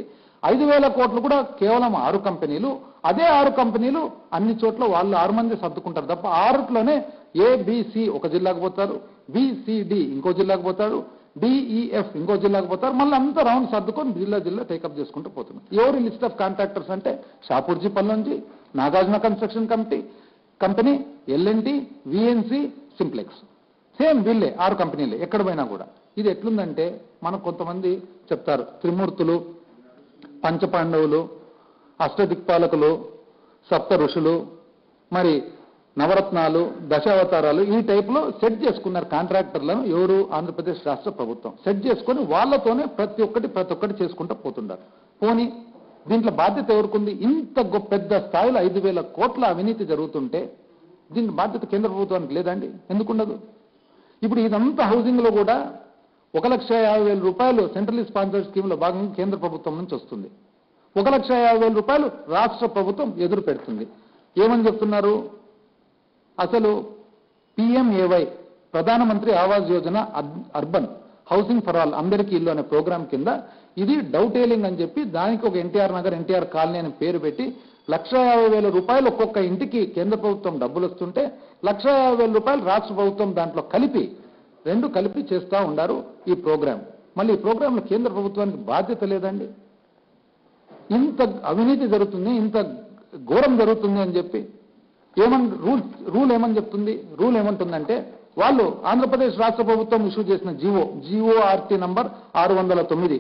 5,000 కోట్లు కూడా కేవలం 6 కంపెనీలు. అదే 6 కంపెనీలు అన్ని చోట్ల వాళ్ళు 6 మంది సర్దుకుంటారు తప్ప 6లోనే ఏబిసి ఒక జిల్లాకు పోతారు, బిసిడి ఇంకో జిల్లాకు పోతాడు, డిఈఎఫ్ ఇంకో జిల్లాకు పోతారు, మళ్ళీ అంతా రౌండ్ సర్దుకొని జిల్లా టేకప్ చేసుకుంటూ పోతున్నారు. ఎవరి లిస్ట్ ఆఫ్ కాంట్రాక్టర్స్ అంటే Shapoorji Pallonji, Nagarjuna construction company, L&T, VNC, Simplex, same వీళ్ళే 6 కంపెనీలే ఎక్కడ పోయినా కూడా. ఇది ఎట్లుందంటే మనకు కొంతమంది చెప్తారు త్రిమూర్తులు, పంచపాండవులు, అష్టదిక్పాలకులు, సప్త ఋషులు, మరి నవరత్నాలు, దశావతారాలు, ఈ టైప్లో సెట్ చేసుకున్నారు కాంట్రాక్టర్లను. ఎవరు? ఆంధ్రప్రదేశ్ రాష్ట్ర ప్రభుత్వం సెట్ చేసుకొని వాళ్ళతోనే ప్రతి ఒక్కటి చేసుకుంటూ పోతున్నారు. పోనీ దీంట్లో బాధ్యత ఎవరుకుంది? ఇంత పెద్ద స్థాయిలో 5,000 కోట్ల అవినీతి జరుగుతుంటే దీని బాధ్యత కేంద్ర ప్రభుత్వానికి లేదండి? ఎందుకుండదు? ఇప్పుడు ఇదంతా హౌసింగ్లో కూడా 1,50,000 రూపాయలు సెంట్రల్ స్పాన్సర్డ్ స్కీమ్లో భాగంగా కేంద్ర ప్రభుత్వం నుంచి వస్తుంది. 1,50,000 రూపాయలు రాష్ట్ర ప్రభుత్వం ఎదురు పెడుతుంది. ఏమని చెప్తున్నారు? అసలు పిఎంఏవై ప్రధానమంత్రి Awas Yojana urban housing for all అందరికీ ఇల్లు అనే ప్రోగ్రాం కింద ఇది డౌటేలింగ్ అని చెప్పి దానికి ఒక ఎన్టీఆర్ నగర్, ఎన్టీఆర్ కాలనీ అని పేరు పెట్టి 1,50,000 రూపాయలు ఒక్కొక్క ఇంటికి కేంద్ర ప్రభుత్వం డబ్బులు వస్తుంటే 1,50,000 రూపాయలు రాష్ట్ర ప్రభుత్వం దాంట్లో కలిపి చేస్తూ ఉన్నారు ఈ ప్రోగ్రాం. మళ్ళీ ఈ ప్రోగ్రాంలో కేంద్ర ప్రభుత్వానికి బాధ్యత లేదండి? ఇంత అవినీతి జరుగుతుంది, ఇంత ఘోరం జరుగుతుంది అని చెప్పి రూల్ ఏమని చెప్తుంది? రూల్ ఏమంటుందంటే వాళ్ళు ఆంధ్రప్రదేశ్ రాష్ట్ర ప్రభుత్వం ఇష్యూ చేసిన జిఓఆర్టీ నంబర్ 609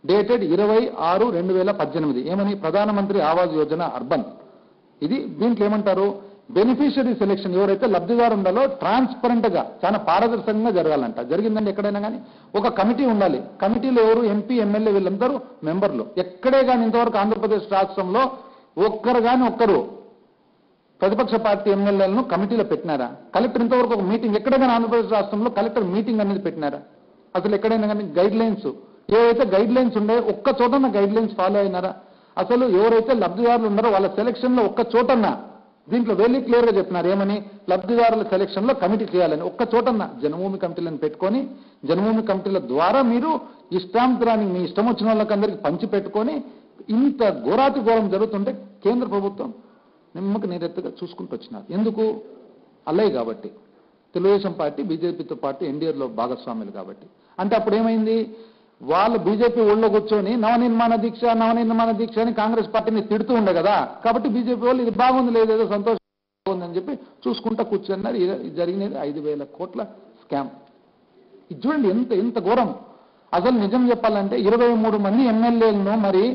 డేటెడ్ 26/2018 ఏమని? ప్రధానమంత్రి ఆవాస్ యోజన అర్బన్. ఇది దీంట్లో ఏమంటారు? బెనిఫిషియరీ సెలెక్షన్ ఎవరైతే లబ్ధిదారు ఉండాలో ట్రాన్స్పరెంట్ గా చాలా పారదర్శకంగా జరగాలంట. జరిగిందండి ఎక్కడైనా కానీ? ఒక కమిటీ ఉండాలి. కమిటీలో ఎవరు? ఎంపీ, ఎమ్మెల్యే వీళ్ళందరూ మెంబర్లు. ఎక్కడే కానీ ఇంతవరకు ఆంధ్రప్రదేశ్ రాష్ట్రంలో ఒక్కరు ప్రతిపక్ష పార్టీ ఎమ్మెల్యేలను కమిటీలో పెట్టినారా? కలెక్టర్ ఇంతవరకు ఒక మీటింగ్ ఎక్కడైనా ఆంధ్రప్రదేశ్ రాష్ట్రంలో కలెక్టర్ మీటింగ్ అనేది పెట్టినారా? అసలు ఎక్కడైనా కానీ గైడ్ లైన్స్ ఏవైతే గైడ్ లైన్స్ ఉన్నాయో ఒక్క చోటన్న గైడ్ లైన్స్ ఫాలో అయినారా? అసలు ఎవరైతే లబ్ధిదారులు ఉన్నారో వాళ్ళ సెలక్షన్లో ఒక్క చోటన్నా దీంట్లో వెరీ క్లియర్గా చెప్పినారు ఏమని, లబ్ధిదారుల సెలక్షన్లో కమిటీ చేయాలని. ఒక్క చోటన్నా జన్మభూమి కమిటీలను పెట్టుకొని జన్మభూమి కమిటీల ద్వారా మీరు ఇష్టాంతరానికి మీ ఇష్టం వచ్చిన వాళ్ళకి అందరికీ పంచి పెట్టుకొని ఇంత ఘోరాతి ఘోరం జరుగుతుంటే కేంద్ర ప్రభుత్వం నిమ్మకు నీరెత్తుగా చూసుకుంటూ వచ్చినారు. ఎందుకు? అల్లయ్య కాబట్టి, తెలుగుదేశం పార్టీ బీజేపీతో పాటు ఎన్డీఏలో భాగస్వాములు కాబట్టి. అంటే అప్పుడు ఏమైంది, వాళ్ళు బీజేపీ ఊళ్ళో కూర్చొని నవనిర్మాణ దీక్ష అని కాంగ్రెస్ పార్టీని తిడుతూ ఉండే కదా. కాబట్టి బీజేపీ వాళ్ళు ఇది బాగుంది లేదేదో సంతోషం ఉందని చెప్పి చూసుకుంటా కూర్చున్నారు. జరిగినది 5,000 కోట్ల స్కామ్. ఇది చూడండి ఎంత ఘోరం. అసలు నిజం చెప్పాలంటే 23 మంది ఎమ్మెల్యేలను మరి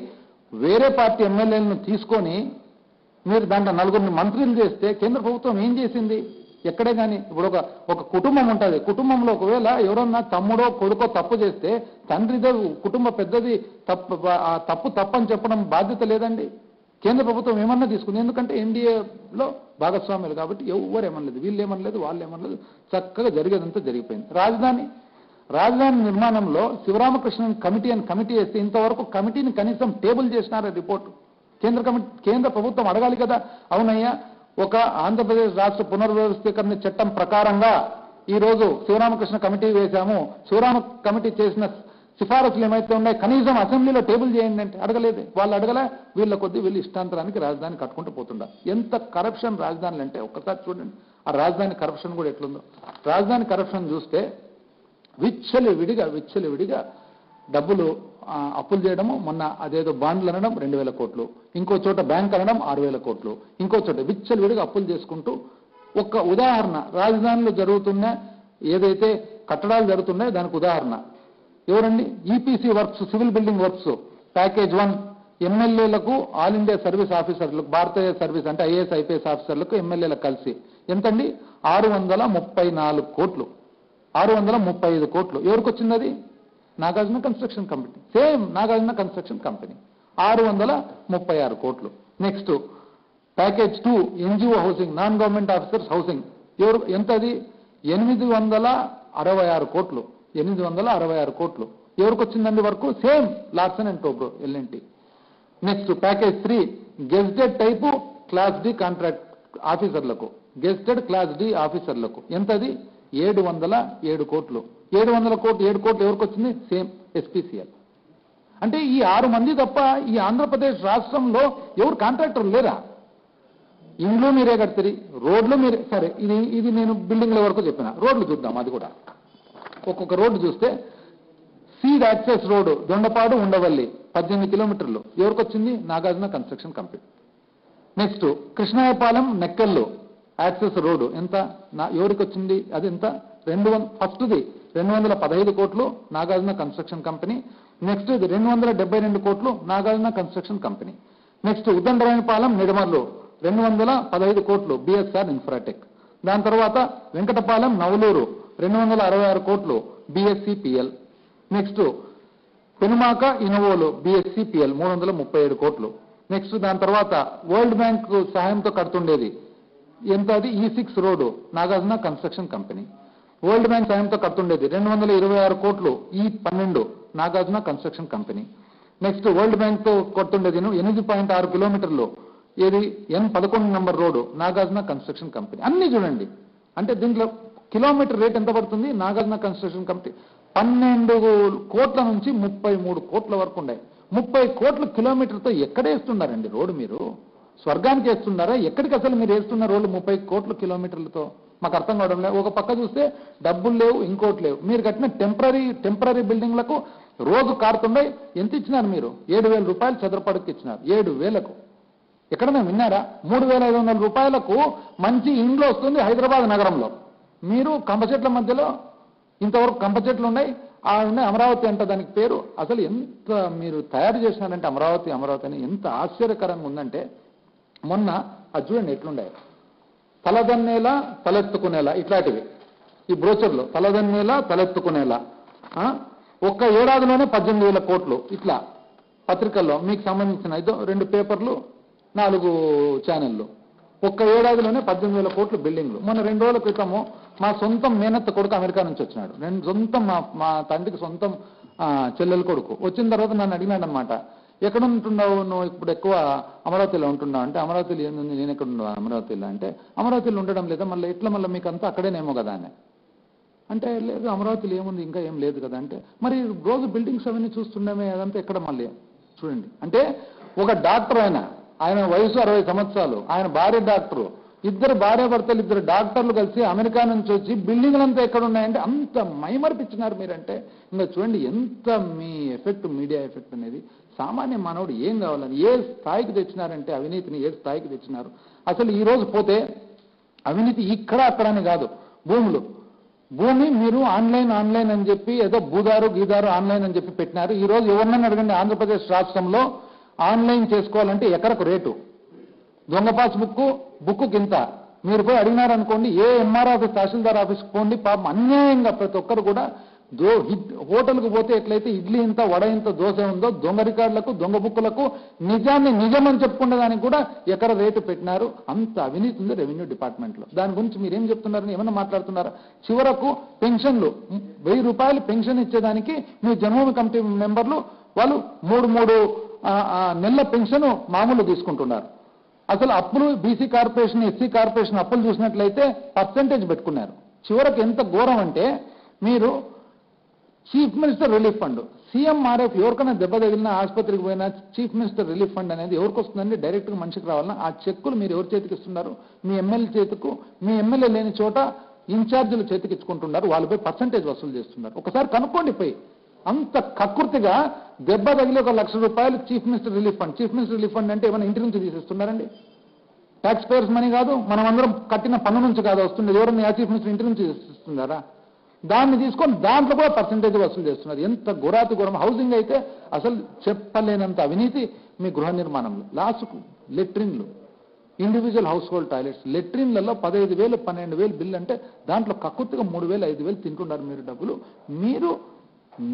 వేరే పార్టీ ఎమ్మెల్యేలను తీసుకొని మీరు దాంట్లో 4 మంత్రులు చేస్తే కేంద్ర ప్రభుత్వం ఏం చేసింది? ఎక్కడే కానీ ఇప్పుడు ఒక కుటుంబం ఉంటుంది. కుటుంబంలో ఒకవేళ ఎవరన్నా తమ్ముడో కొడుకో తప్పు చేస్తే తండ్రిదో కుటుంబ పెద్దది తప్పు తప్పని చెప్పడం బాధ్యత లేదండి. కేంద్ర ప్రభుత్వం ఏమన్నా తీసుకుంది, ఎందుకంటే ఎన్డీఏలో భాగస్వాములు కాబట్టి ఎవరు ఏమనలేదు, వీళ్ళు ఏమనలేదు, వాళ్ళు ఏమనలేదు, చక్కగా జరిగేదంతా జరిగిపోయింది. రాజధాని నిర్మాణంలో శివరామకృష్ణన్ కమిటీ వేస్తే ఇంతవరకు కమిటీని కనీసం టేబుల్ చేసినారా రిపోర్టు? కేంద్ర ప్రభుత్వం అడగాలి కదా. అవునయ్యా, ఒక ఆంధ్రప్రదేశ్ రాష్ట్ర పునర్వ్యవస్థీకరణ చట్టం ప్రకారంగా ఈరోజు శివరామకృష్ణ కమిటీ వేశాము, శివరామ కమిటీ చేసిన సిఫారసులు ఏమైతే ఉన్నాయో కనీసం అసెంబ్లీలో టేబుల్ చేయండి అంటే అడగలేదు. వాళ్ళు అడగలే, వీళ్ళ కొద్దీ వీళ్ళు ఇష్టాంతరానికి రాజధాని కట్టుకుంటూ పోతుండ. ఎంత కరప్షన్ రాజధానులు అంటే ఒక్కసారి చూడండి. ఆ రాజధాని కరప్షన్ కూడా ఎట్లుందో. రాజధాని కరప్షన్ చూస్తే విచ్చలవిడిగా డబ్బులు అప్పులు చేయడము, మొన్న అదేదో బాండ్లు అనడం 2,000 కోట్లు, ఇంకో చోట బ్యాంక్ అనడం 6,000 కోట్లు, ఇంకో చోట విచ్చలవిడిగా అప్పులు చేసుకుంటూ. ఒక్క ఉదాహరణ, రాజధానిలో జరుగుతున్న ఏదైతే కట్టడాలు జరుగుతున్నాయో దానికి ఉదాహరణ ఎవరండి? EPC works, civil building works package 1 ఎమ్మెల్యేలకు, ఆల్ ఇండియా సర్వీస్ ఆఫీసర్లకు, భారతీయ సర్వీస్ అంటే ఐఏఎస్ ఐపీఎస్ ఆఫీసర్లకు ఎమ్మెల్యేలకు కలిసి ఎంతండి? 634 కోట్లు, 635 కోట్లు. ఎవరికి వచ్చింది అది? Nagarjuna construction company. Same Nagarjuna construction company 636 కోట్లు. Next package 2 NGO housing, non government officers housing ఎంత? అది 866 కోట్లు, 866 కోట్లు. ఎవరికి వచ్చిందండి వరకు? Same Larsen and Toubro L&T. Next package 3 gazetted type class D contract ఆఫీసర్లకు, గెజిటెడ్ క్లాస్ డి ఆఫీసర్లకు ఎంతది? 707 కోట్లు. 700 కోట్లు, 7 కోట్లు ఎవరికి వచ్చింది? Same SPCL. అంటే ఈ 6 మంది తప్ప ఈ ఆంధ్రప్రదేశ్ రాష్ట్రంలో ఎవరు కాంట్రాక్టర్లు లేరా? ఇండ్లు మీరే కడతారు, రోడ్లు మీరే. సరే, ఇది నేను బిల్డింగ్ల వరకు చెప్పిన. రోడ్లు చూద్దాం. అది కూడా ఒక్కొక్క రోడ్డు చూస్తే seed access road Dondapadu Undavalli 18 కిలోమీటర్లు ఎవరికి వచ్చింది? Nagarjuna construction company. Next Krishnayapalem Nekkallu access road ఎంత? ఎవరికి వచ్చింది? అది ఎంత? ఫస్ట్ది 215 కోట్లు నాగార్జున కన్స్ట్రక్షన్ కంపెనీ. నెక్స్ట్ ఇది 272 కోట్లు Nagarjuna construction company. Next Uddandarayapalem నిడమర్లు 215 కోట్లు బిఎస్ఆర్ ఇన్ఫ్రాటెక్. దాని తర్వాత వెంకటపాలెం నవలూరు 266 కోట్లు బిఎస్సిపిఎల్. నెక్స్ట్ పెనుమాక ఇనవోలు బిఎస్సిపిఎల్ 337 కోట్లు. నెక్స్ట్ దాని తర్వాత వరల్డ్ బ్యాంక్ సహాయంతో కడుతుండేది ఎంత? అది E6 road Nagarjuna construction company. World bank సాయంతో కడుతుండేది 226 కోట్లు E12 Nagarjuna construction company. Next world bank తో కొడుతుండేది 8.6 కిలోమీటర్లు ఏది? N11 number road Nagarjuna construction company. అన్ని చూడండి. అంటే దీంట్లో కిలోమీటర్ రేట్ ఎంత పడుతుంది? నాగార్జున కన్స్ట్రక్షన్ కంపెనీ 12 కోట్ల నుంచి 33 కోట్ల వరకు ఉన్నాయి. 30 కోట్ల కిలోమీటర్తో ఎక్కడ వేస్తున్నారండి రోడ్డు? మీరు స్వర్గానికి వేస్తున్నారా? ఎక్కడికి అసలు మీరు వేస్తున్న రోడ్లు 30 కోట్ల కిలోమీటర్లతో? మాకు అర్థం కావడం లేదు. ఒక పక్క చూస్తే డబ్బులు లేవు, ఇంకోటి లేవు. మీరు కట్టిన టెంపరీ బిల్డింగ్లకు రోజు కారుతుండే ఎంత ఇచ్చినారు మీరు? 7,000 రూపాయలు చదరపడికి ఇచ్చినారు. 7,000కు ఎక్కడైనా విన్నారా? 3,500 రూపాయలకు మంచి ఇండ్లు వస్తుంది హైదరాబాద్ నగరంలో. మీరు కంప చెట్ల మధ్యలో ఇంతవరకు కంప చెట్లు ఉన్నాయి. ఆ ఉన్నాయి అమరావతి అంట దానికి పేరు. అసలు ఎంత మీరు తయారు చేసినారంటే అమరావతి అని ఎంత ఆశ్చర్యకరంగా ఉందంటే, మొన్న అది చూడండి ఎట్లుండే. తలదన్నేలా తలెత్తుకునేలా ఇట్లాంటివి ఈ బ్రోచర్లో. తలదన్నేలా తలెత్తుకునేలా ఒక్క ఏడాదిలోనే 18,000 కోట్లు ఇట్లా పత్రికల్లో మీకు సంబంధించిన 2 పేపర్లు 4 ఛానళ్ళు. ఒక్క ఏడాదిలోనే 18,000 కోట్లు బిల్డింగ్లు. మొన్న 2 రోజుల క్రితము మా సొంతం మేనత్త కొడుకు అమెరికా నుంచి వచ్చినాడు. సొంతం మా తండ్రికి సొంతం చెల్లెలు కొడుకు. వచ్చిన తర్వాత నన్ను అడిగినాడు అనమాట, ఎక్కడ ఉంటున్నావు నువ్వు ఇప్పుడు ఎక్కువ? అమరావతిలో ఉంటున్నావు అంటే, అమరావతిలో ఏంది, నేను ఎక్కడ ఉన్నావు అమరావతిలో అంటే, అమరావతిలో ఉండడం లేదా, మళ్ళీ ఎట్లా మళ్ళీ మీకు అంతా అక్కడేనేమో కదా అని అంటే, లేదు అమరావతిలో ఏముంది ఇంకా ఏం లేదు కదా అంటే, మరి రోజు బిల్డింగ్స్ అవన్నీ చూస్తుండమే అదంతా ఎక్కడ మళ్ళీ చూడండి. అంటే ఒక డాక్టర్ ఆయన వయసు 60 సంవత్సరాలు, ఆయన భార్య డాక్టరు, ఇద్దరు భార్యాభర్తలు, ఇద్దరు డాక్టర్లు కలిసి అమెరికా నుంచి వచ్చి బిల్డింగ్లంతా ఎక్కడ ఉన్నాయంటే అంత మైమర్పిచ్చినారు మీరంటే. ఇంకా చూడండి ఎంత మీ ఎఫెక్ట్, మీడియా ఎఫెక్ట్ అనేది సామాన్య మానవుడు ఏం కావాలని ఏ స్థాయికి తెచ్చినారంటే, అవినీతిని ఏ స్థాయికి తెచ్చినారు. అసలు ఈ రోజు పోతే అవినీతి ఇక్కడ అక్కడని కాదు, భూమి మీరు ఆన్లైన్ అని చెప్పి ఏదో గీదారు ఆన్లైన్ అని చెప్పి పెట్టినారు. ఈ రోజు ఎవరినైనా అడగండి, ఆంధ్రప్రదేశ్ రాష్ట్రంలో ఆన్లైన్ చేసుకోవాలంటే ఎకరకు రేటు, దొంగ పాస్ బుక్కు కింద మీరు పోయి అడిగినారనుకోండి, ఏ ఎంఆర్ ఆఫీస్, తహసీల్దార్ ఆఫీస్కి పోండి, పాపం అన్యాయంగా ప్రతి ఒక్కరు కూడా హోటల్కు పోతే ఎట్లయితే ఇడ్లీ ఇంత, వడ ఇంత, దోశ ఉందో, దొంగ రికార్డులకు, దొంగ బుక్కులకు నిజాన్ని నిజమని చెప్పుకునే దానికి కూడా ఎకర రేటు పెట్టినారు. అంత అవినీతి ఉంది రెవెన్యూ డిపార్ట్మెంట్లో. దాని గురించి మీరేం చెప్తున్నారని ఏమన్నా మాట్లాడుతున్నారా? చివరకు పెన్షన్లు 1000 రూపాయలు పెన్షన్ ఇచ్చేదానికి మీ జన్మభూమి కమిటీ మెంబర్లు వాళ్ళు 3 నెలల పెన్షన్ మామూలు తీసుకుంటున్నారు. అసలు అప్పులు బీసీ కార్పొరేషన్, ఎస్సీ కార్పొరేషన్ అప్పులు చూసినట్లయితే పర్సెంటేజ్ పెట్టుకున్నారు. చివరకు ఎంత ఘోరం అంటే, మీరు chief minister relief fund, CMRF, ఎవరికైనా దెబ్బ తగిలినా ఆసుపత్రికి పోయినా చీఫ్ మినిస్టర్ రిలీఫ్ ఫండ్ అనేది ఎవరికి వస్తుందండి? డైరెక్ట్గా మనిషికి రావాలన్నా ఆ చెక్కులు మీరు ఎవరి చేతికి ఇస్తున్నారు? మీ ఎమ్మెల్యే చేతికు. మీ ఎమ్మెల్యే లేని చోట ఇన్ఛార్జీలు చేతికి ఇచ్చుకుంటున్నారు, వాళ్ళపై పర్సెంటేజ్ వసూలు చేస్తున్నారు. ఒకసారి కనుక్కోండి పోయి. అంత కకృతిగా దెబ్బ తగిలి 1 లక్ష రూపాయలు chief minister relief fund. Chief minister relief fund అంటే ఏమైనా ఇంటి నుంచి తీసిస్తున్నారండి? ట్యాక్స్ పేయర్స్ మనీ కాదు, మనం అందరం కట్టిన పన్ను నుంచి కాదు వస్తుంది. ఎవరైనా చీఫ్ మినిస్టర్ ఇంటి నుంచి ఇస్తున్నారా? దాన్ని తీసుకొని దాంట్లో కూడా పర్సెంటేజ్ వసూలు చేస్తున్నారు. ఎంత ఘోరాతి ఘోరం. హౌసింగ్ అయితే అసలు చెప్పలేనంత అవినీతి మీ గృహ నిర్మాణంలో. లాస్ట్కు లెట్రిన్లు, ఇండివిజువల్ హౌస్ హోల్డ్ టాయిలెట్స్, లెట్రిన్లలో 15,000 12,000 బిల్లు అంటే దాంట్లో కక్కుర్తిగా 3,000 5,000 తింటున్నారు మీరు డబ్బులు. మీరు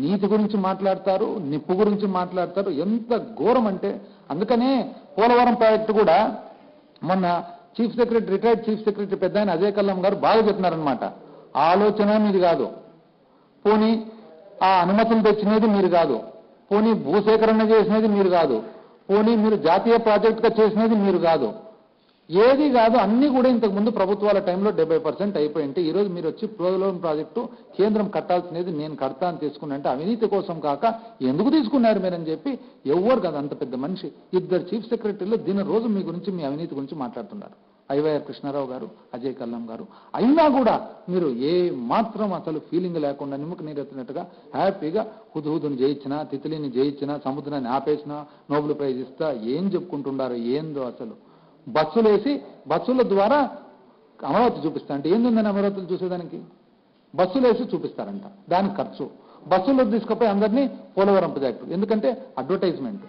నీతి గురించి మాట్లాడతారు, నిప్పు గురించి మాట్లాడతారు. ఎంత ఘోరం అంటే, అందుకనే పోలవరం ప్రాజెక్టు కూడా మొన్న రిటైర్డ్ చీఫ్ సెక్రటరీ పెద్ద ఆయన అజయ్ కల్లం గారు బాగా చెప్పినారనమాట. ఆలోచన మీది కాదు, పోనీ ఆ అనుమతులు తెచ్చినది మీరు కాదు, పోనీ భూసేకరణ చేసినది మీరు కాదు, పోనీ మీరు జాతీయ ప్రాజెక్టుగా చేసినది మీరు కాదు, ఏది కాదు. అన్ని కూడా ఇంతకు ముందు ప్రభుత్వాల టైంలో 70% అయిపోయింటే, ఈరోజు మీరు వచ్చి పోలవరం ప్రాజెక్టు కేంద్రం కట్టాల్సినది నేను కడతా అని తీసుకున్నంటే అవినీతి కోసం కాక ఎందుకు తీసుకున్నారు మీరని చెప్పి ఎవరు కాదు అంత పెద్ద మనిషి. 2 చీఫ్ సెక్రటరీలు దీని రోజు మీ గురించి, మీ అవినీతి గురించి మాట్లాడుతున్నారు. ఐవైఆర్ కృష్ణారావు గారు, అజయ్ కల్లం గారు. అయినా కూడా మీరు ఏ మాత్రం అసలు ఫీలింగ్ లేకుండా నిమ్మకు నీరెత్తినట్టుగా హ్యాపీగా హుదుహుదును జయించినా, తితిలిని జయించినా, సముద్రాన్ని ఆపేసినా, నోబెల్ ప్రైజ్ ఇస్తా ఏం చెప్పుకుంటున్నారు? ఏందో అసలు బస్సుల ద్వారా అమరావతి చూపిస్తా అంటే ఏందుందని అమరావతిని చూసేదానికి? బస్సులు వేసి చూపిస్తారంట, దానికి ఖర్చు. బస్సుల్లో తీసుకుపోయి అందరినీ పోలవరం ప్రాజెక్టు, ఎందుకంటే అడ్వర్టైజ్మెంట్.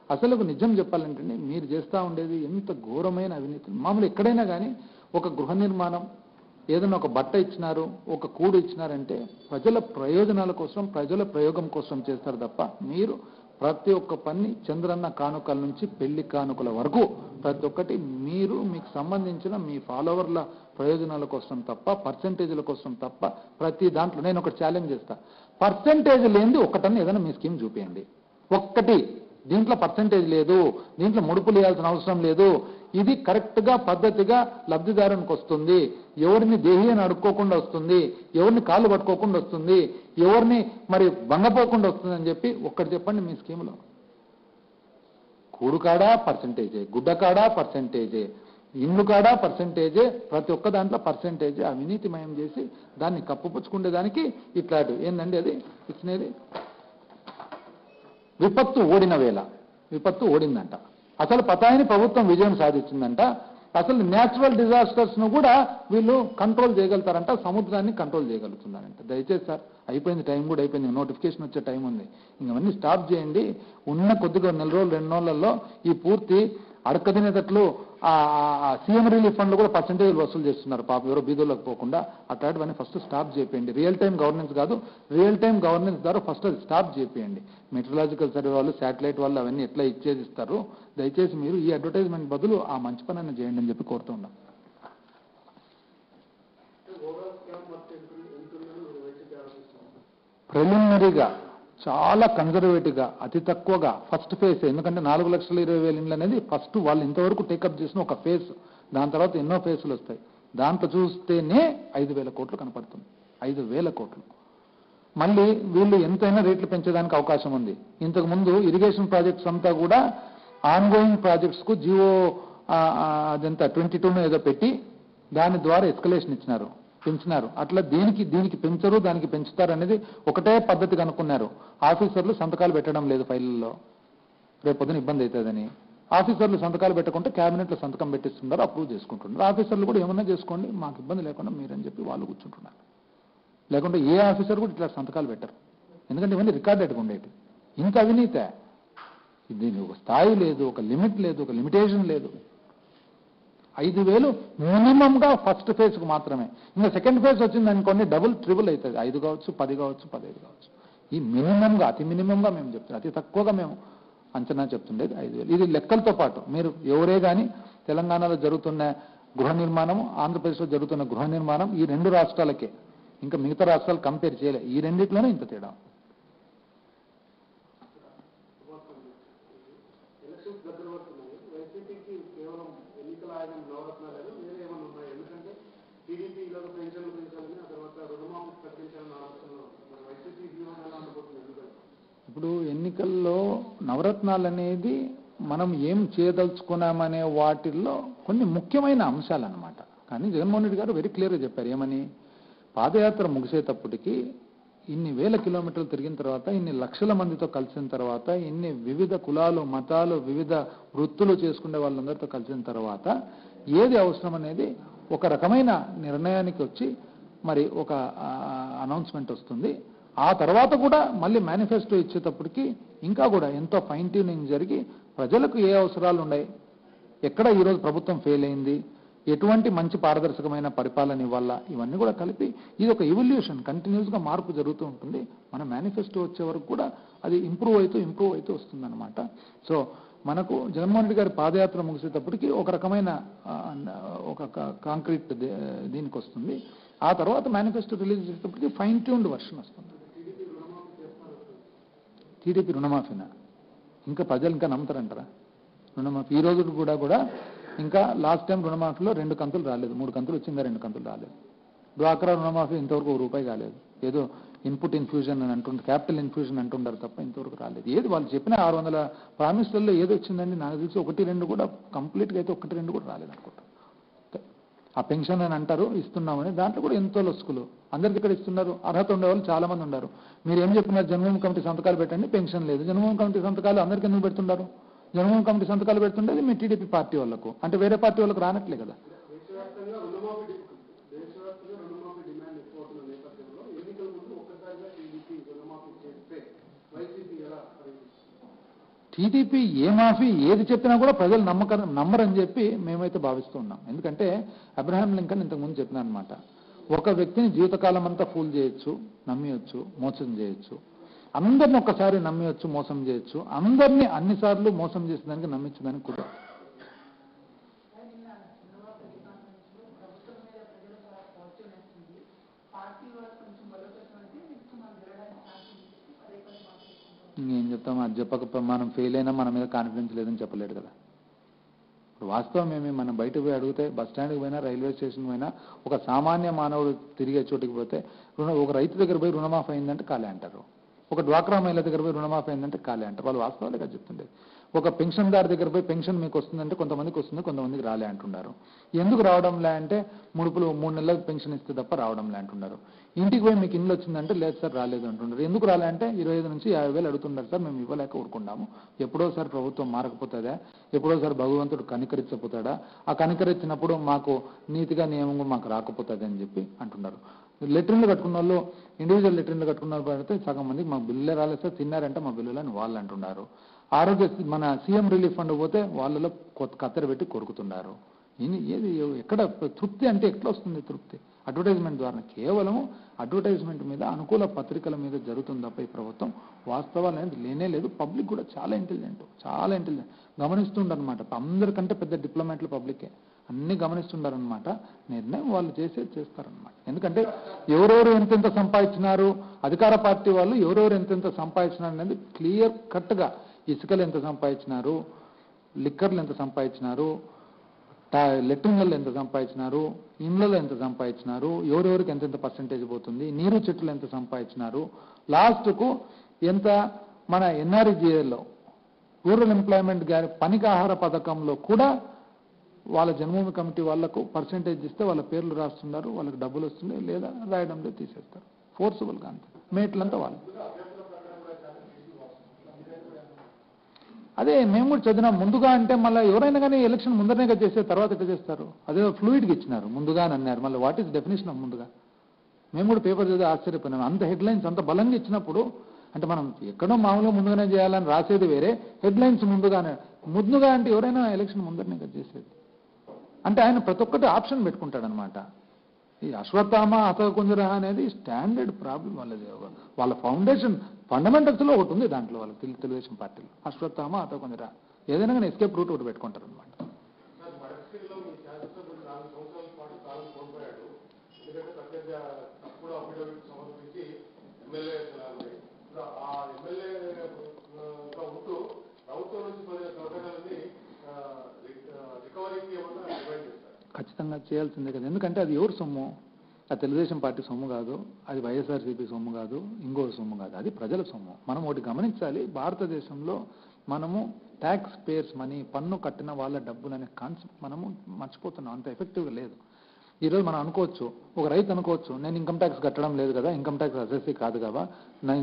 అసలు నిజం చెప్పాలంటే మీరు చేస్తూ ఉండేది ఎంత ఘోరమైన అవినీతి. మామూలు ఎక్కడైనా కానీ ఒక గృహ నిర్మాణం, ఏదైనా ఒక బట్ట ఇచ్చినారు, ఒక కూడు ఇచ్చినారంటే ప్రజల ప్రయోజనాల కోసం, ప్రజల ప్రయోగం కోసం చేస్తారు తప్ప మీరు ప్రతి ఒక్క పని చంద్రన్న కానుకల నుంచి పెళ్లి కానుకల వరకు ప్రతి ఒక్కటి మీరు మీకు సంబంధించిన మీ ఫాలోవర్ల ప్రయోజనాల కోసం తప్ప, పర్సెంటేజ్ల కోసం తప్ప ప్రతి దాంట్లో. నేను ఒకటి ఛాలెంజ్ చేస్తా, పర్సెంటేజ్ లేనిది ఒక్కటన్నా ఏదైనా మీ స్కీమ్ చూపించండి. ఒక్కటి దీంట్లో పర్సెంటేజ్ లేదు, దీంట్లో ముడుపులు వేయాల్సిన అవసరం లేదు, ఇది కరెక్ట్గా పద్ధతిగా లబ్ధిదారునికి వస్తుంది, ఎవరిని దేహి అని అడుక్కోకుండా వస్తుంది, ఎవరిని కాళ్ళు పట్టుకోకుండా వస్తుంది, ఎవరిని మరి భంగపోకుండా వస్తుంది అని చెప్పి ఒక్కటి చెప్పండి మీ స్కీములో. కూడు కాడా పర్సెంటేజే, గుడ్డ కాడా పర్సెంటేజే, ఇల్లు కాడా పర్సెంటేజే, ప్రతి ఒక్క దాంట్లో పర్సెంటేజే అవినీతిమయం చేసి దాన్ని కప్పుపుచ్చుకునే దానికి ఇట్లాంటి ఏందండి అది ఇచ్చినది. విపత్తు ఓడిన వేళ, విపత్తు ఓడిందంట. అసలు పతాయిని ప్రభుత్వం విజయం సాధించిందంట. అసలు న్యాచురల్ డిజాస్టర్స్ ను కూడా వీళ్ళు కంట్రోల్ చేయగలుగుతారంట, సముద్రాన్ని కంట్రోల్ చేయగలుగుతున్నారంట. దయచేసి సార్, అయిపోయింది, టైం కూడా అయిపోయింది, నోటిఫికేషన్ వచ్చే టైం ఉంది, ఇంకవన్నీ స్టాప్ చేయండి. ఉన్న కొద్దిగా 1 రోజులు 2 నెలల్లో ఈ పూర్తి అడకదినేటట్లు సీఎం రిలీఫ్ ఫండ్ కూడా పర్సెంటేజ్ వసూలు చేస్తున్నారు పాపం, ఎవరో బీదోళ్ళకి పోకుండా. అట్లాంటివన్నీ ఫస్ట్ స్టాప్ చేయండి. రియల్ టైం గవర్నెన్స్ కాదు, రియల్ టైం గవర్నెన్స్ ద్వారా ఫస్ట్ అది స్టాప్ చేయండి. మెట్రలాజికల్ సర్వే వాళ్ళు, శాటిలైట్ వాళ్ళు అవన్నీ ఎట్లా ఇచ్చేది ఇస్తారు. దయచేసి మీరు ఈ అడ్వర్టైజ్మెంట్ బదులు ఆ మంచి పని చేయండి అని చెప్పి కోరుతూ ఉన్నాం. ప్రిలిమినరీగా చాలా కన్జర్వేటివ్గా అతి తక్కువగా ఫస్ట్ ఫేజ్, ఎందుకంటే 4,20,000 ఇండ్లు అనేది ఫస్ట్ వాళ్ళు ఇంతవరకు టేకప్ చేసిన ఒక ఫేజ్. దాని తర్వాత ఎన్నో ఫేజులు వస్తాయి. దాంట్లో చూస్తేనే 5,000 కోట్లు కనపడుతుంది. 5,000 కోట్లు. మళ్ళీ వీళ్ళు ఎంతైనా రేట్లు పెంచడానికి అవకాశం ఉంది. ఇంతకు ముందు ఇరిగేషన్ ప్రాజెక్ట్స్ అంతా కూడా ఆన్గోయింగ్ ప్రాజెక్ట్స్ కు జియో అదంతా 22 ఏదో పెట్టి దాని ద్వారా ఎస్కలేషన్ పెంచినారు. అట్లా దీనికి పెంచరు, దానికి పెంచుతారు అనేది ఒకటే పద్ధతి కనుక్కున్నారు. ఆఫీసర్లు సంతకాలు పెట్టడం లేదు ఫైళ్ళల్లో, రేపొద్దున ఇబ్బంది అవుతుందని. ఆఫీసర్లు సంతకాలు పెట్టకుంటే క్యాబినెట్లో సంతకం పెట్టిస్తున్నారు, అప్రూవ్ చేసుకుంటున్నారు. ఆఫీసర్లు కూడా ఏమన్నా చేసుకోండి, మాకు ఇబ్బంది లేకుండా మీరని చెప్పి వాళ్ళు కూర్చుంటున్నారు. లేకుంటే ఏ ఆఫీసర్ కూడా ఇట్లా సంతకాలు పెట్టరు, ఎందుకంటే ఇవన్నీ రికార్డెడ్గా ఉండేవి. ఇంత అవినీతే, దీనికి ఒక స్థాయి లేదు, ఒక లిమిట్ లేదు, ఒక లిమిటేషన్ లేదు. 5,000 మినిమంగా ఫస్ట్ ఫేజ్కు మాత్రమే. ఇంకా సెకండ్ ఫేజ్ వచ్చింది అనుకోండి డబుల్ ట్రిబుల్ అవుతుంది. 5 కావచ్చు, 10 కావచ్చు, 15 కావచ్చు. ఈ మినిమంగా, అతి మినిమంగా మేము చెప్తున్నాం, అతి తక్కువగా మేము అంచనా చెప్తుండేది 5,000. ఇది లెక్కలతో పాటు మీరు ఎవరే కానీ తెలంగాణలో జరుగుతున్న గృహ నిర్మాణం, ఆంధ్రప్రదేశ్లో జరుగుతున్న గృహ నిర్మాణం ఈ 2 రాష్ట్రాలకే, ఇంకా మిగతా రాష్ట్రాలు కంపేర్ చేయలే. ఈ రెండిట్లోనే ఇంత తేడా. ఇప్పుడు ఎన్నికల్లో నవరత్నాలు అనేది మనం ఏం చేయదలుచుకున్నామనే వాటిల్లో కొన్ని ముఖ్యమైన అంశాలు అన్నమాట. కానీ జగన్మోహన్ రెడ్డి గారు వెరీ క్లియర్గా చెప్పారు. ఏమని? పాదయాత్ర ముగిసేటప్పటికి ఇన్ని వేల కిలోమీటర్లు తిరిగిన తర్వాత, ఇన్ని లక్షల మందితో కలిసిన తర్వాత, ఇన్ని వివిధ కులాలు, మతాలు, వివిధ వృత్తులు చేసుకునే వాళ్ళందరితో కలిసిన తర్వాత ఏది అవసరం అనేది ఒక రకమైన నిర్ణయానికి వచ్చి మరి ఒక అనౌన్స్మెంట్ వస్తుంది. ఆ తర్వాత కూడా మళ్ళీ మేనిఫెస్టో ఇచ్చేటప్పటికి ఇంకా కూడా ఎంతో ఫైన్ ట్యూనింగ్ జరిగి ప్రజలకు ఏ అవసరాలు ఉన్నాయి, ఎక్కడ ఈరోజు ప్రభుత్వం ఫెయిల్ అయింది, ఎటువంటి మంచి పారదర్శకమైన పరిపాలన ఇవ్వాలా, ఇవన్నీ కూడా కలిపి ఇది ఒక ఎవల్యూషన్, కంటిన్యూస్గా మార్పు జరుగుతూ ఉంటుంది. మన మేనిఫెస్టో వచ్చే వరకు కూడా అది ఇంప్రూవ్ అవుతూ వస్తుందన్నమాట. సో మనకు జగన్మోహన్ రెడ్డి గారి పాదయాత్ర ముగిసేటప్పటికి ఒక రకమైన ఒక కాంక్రీట్ దీనికి వస్తుంది. ఆ తర్వాత మేనిఫెస్టో రిలీజ్ చేసేటప్పటికి ఫైన్ ట్యూన్డ్ వర్షన్ వస్తుంది. టీడీపీ రుణమాఫీనా? ఇంకా ప్రజలు ఇంకా నమ్ముతారంటారా రుణమాఫీ? ఈ రోజు కూడా ఇంకా లాస్ట్ టైం రుణమాఫీలో 2 కంతులు రాలేదు, 3 కంతులు వచ్చిందా, 2 కంతులు రాలేదు. డ్వాక్రా రుణమాఫీ ఇంతవరకు ₹1 కాలేదు. ఏదో ఇన్పుట్ ఇన్ఫ్యూజన్ అని అంటుంటారు, క్యాపిటల్ ఇన్ఫ్యూజన్ అంటుంటారు తప్ప ఇంతవరకు రాలేదు. ఏది వాళ్ళు చెప్పిన 600 ప్రామిస్లలో ఏది వచ్చిందండి? నాకు తెలిసి 1-2 కూడా కంప్లీట్గా అయితే 1-2 కూడా రాలేదు అనుకుంటా. ఆ పెన్షన్ అని అంటారు ఇస్తున్నామని, దాంట్లో కూడా ఎంతో లొసుకులు. అందరికి ఇక్కడ ఇస్తున్నారు, అర్హత ఉండేవాళ్ళు చాలా మంది ఉన్నారు. మీరు ఏం చెప్తున్నారు? జన్మభూమి కమిటీ సంతకాలు పెట్టండి, పెన్షన్ లేదు. జన్మభూమి కమిటీ సంతకాలు అందరికీ ఎందుకు పెడుతున్నారు? జన్మభూమి కమిటీ సంతకాలు పెడుతుండేది మీ టీడీపీ పార్టీ వాళ్ళకు, అంటే వేరే పార్టీ వాళ్ళకు రానట్లే కదా. టీడీపీ ఏ మాఫీ ఏది చెప్పినా కూడా ప్రజలు నమ్మరని చెప్పి మేమైతే భావిస్తూ ఉన్నాం. ఎందుకంటే అబ్రహాం లింకన్ ఇంతకుముందు చెప్పిన అనమాట, ఒక వ్యక్తిని జీవితకాలం అంతా ఫూల్ చేయొచ్చు, నమ్మియొచ్చు, మోసం చేయొచ్చు. అందరిని ఒక్కసారి నమ్మియొచ్చు, మోసం చేయొచ్చు. అందరినీ అన్నిసార్లు మోసం చేసేదానికి నమ్మించడానికి కూడా ఏం చెప్తాం? అది చెప్పక మనం ఫెయిల్ అయినా మన మీద కాన్ఫిడెన్స్ లేదని చెప్పలేడు కదా. ఇప్పుడు వాస్తవం ఏమి, మనం బయటకు పోయి అడిగితే, బస్ స్టాండ్కి పోయినా, రైల్వే స్టేషన్ పోయినా, ఒక సామాన్య మానవుడు తిరిగే చోటికి పోతే ఒక రైతు దగ్గర పోయి రుణమాఫీ అయిందంటే కాలే అంటారు, ఒక డ్వాక్రా మహిళ దగ్గర పోయి రుణమాఫీ అయిందంటే కాలే అంటారు. వాళ్ళు వాస్తవాలే కదా చెప్తుండేది. ఒక పెన్షన్దారు దగ్గర పోయి పెన్షన్ మీకు వస్తుందంటే కొంతమందికి వస్తుంది, కొంతమందికి రాలే అంటున్నారు. ఎందుకు రావడంలే అంటే ముడుపులు 3 నెలలకు పెన్షన్ ఇస్తే తప్ప రావడంలే అంటున్నారు. ఇంటికి పోయి మీకు ఇల్లు వచ్చిందంటే లేదు సార్ రాలేదు అంటున్నారు. ఎందుకు రాలే అంటే 25 నుంచి 50,000 అడుగుతున్నారు సార్, మేము ఇవ్వలేక ఊరుకున్నాము. ఎప్పుడోసారి ప్రభుత్వం మారకపోతుందా, ఎప్పుడోసారి భగవంతుడు కనికరించపోతాడా, ఆ కనికరించినప్పుడు మాకు నీతిగా నియమంగా మాకు రాకపోతుంది అని చెప్పి అంటున్నారు. లెటర్లు కట్టుకున్న వాళ్ళు, ఇండివిజువల్ లెటర్లు కట్టుకున్న వాళ్ళు పడితే సగం మందికి మాకు బిల్లులే రాలేదు సార్, తిన్నారంటే మా బిల్లులని వాళ్ళు అంటున్నారు. ఆరోగ్య మన సీఎం రిలీఫ్ ఫండ్ పోతే వాళ్ళలో కత్తెర పెట్టి కొరుకుతున్నారు. ఏది ఎక్కడ తృప్తి అంటే ఎట్లా వస్తుంది తృప్తి? అడ్వర్టైజ్మెంట్ ద్వారా, కేవలం అడ్వర్టైజ్మెంట్ మీద, అనుకూల పత్రికల మీద జరుగుతుంది తప్ప ఈ ప్రభుత్వం వాస్తవాలు అనేది లేనే లేదు. పబ్లిక్ కూడా చాలా ఇంటెలిజెంట్ గమనిస్తుండనమాట. అందరికంటే పెద్ద డిప్లొమాట్లు పబ్లికే, అన్ని గమనిస్తుండారనమాట. నిర్ణయం వాళ్ళు చేస్తారనమాట. ఎందుకంటే ఎవరెవరు ఎంతెంత సంపాదించినారు, అధికార పార్టీ వాళ్ళు ఎవరెవరు ఎంతెంత సంపాదించినారు అనేది క్లియర్ కట్గా, ఇసుకలు ఎంత సంపాదించినారు, లిక్కర్లు ఎంత సంపాదించినారు, లెట్రిన్లలో ఎంత సంపాదించినారు, ఇండ్లలో ఎంత సంపాదించినారు, ఎవరెవరికి ఎంతెంత పర్సెంటేజ్ పోతుంది, నీరు చెట్లు ఎంత సంపాదించినారు, లాస్ట్కు ఎంత మన ఎన్ఆర్ఈజీఏలో రూరల్ ఎంప్లాయ్మెంట్ పనికి ఆహార పథకంలో కూడా వాళ్ళ జన్మభూమి కమిటీ వాళ్లకు పర్సెంటేజ్ ఇస్తే వాళ్ళ పేర్లు రాస్తున్నారు, వాళ్ళకి డబ్బులు వస్తున్నాయి, లేదా రాయడంలో తీసేస్తారు ఫోర్సుబుల్గా. అంతే మేట్లంతా వాళ్ళు. అదే మేము కూడా చదివినాం. ముందుగా అంటే మళ్ళీ ఎవరైనా కానీ ఎలక్షన్ ముందరనే చేసే తర్వాత ఎట్లా చేస్తారు? అదే ఫ్లూయిడ్గా ఇచ్చినారు, ముందుగా అని అన్నారు. మళ్ళీ వాట్ ఈస్ డెఫినేషన్ ఆఫ్ ముందుగా? మేము కూడా పేపర్ చదివి ఆశ్చర్యపోయినాం. అంత హెడ్లైన్స్ అంత బలంగా ఇచ్చినప్పుడు అంటే మనం ఎక్కడో మామూలుగా ముందుగానే చేయాలని రాసేది వేరే, హెడ్లైన్స్ ముందుగా అంటే ఎవరైనా ఎలక్షన్ ముందరనే చేసేది. అంటే ఆయన ప్రతి ఒక్కటి ఆప్షన్ పెట్టుకుంటాడనమాట. ఈ అశ్వత్థామ అతకుంజర అనేది స్టాండర్డ్ ప్రాబ్లం వాళ్ళది. వాళ్ళ ఫౌండేషన్ ఫండమెంటల్స్లో ఒకటి ఉంది దాంట్లో, వాళ్ళకి తెలుగుదేశం పార్టీలో అశ్వత్థామ అతకుంజర ఏదైనా కానీ ఎస్కేప్ రూట్ ఒకటి పెట్టుకుంటారు అనమాట. ఖచ్చితంగా చేయాల్సిందే కదా, ఎందుకంటే అది ఎవరు సొమ్ము? అది తెలుగుదేశం పార్టీ సొమ్ము కాదు, అది వైఎస్ఆర్సీపీ సొమ్ము కాదు, ఇంకో సొమ్ము కాదు, అది ప్రజల సొమ్ము. మనం ఒకటి గమనించాలి, భారతదేశంలో మనము ట్యాక్స్ పేయర్స్ మనీ, పన్ను కట్టిన వాళ్ళ డబ్బులు అనే కాన్సెప్ట్ మనము మర్చిపోతున్నాం, అంత ఎఫెక్టివ్గా లేదు. ఈరోజు మనం అనుకోవచ్చు, ఒక రైతు అనుకోవచ్చు, నేను ఇన్కమ్ ట్యాక్స్ కట్టడం లేదు కదా, ఇన్కమ్ ట్యాక్స్ అసెస్సీ కాదు కదా,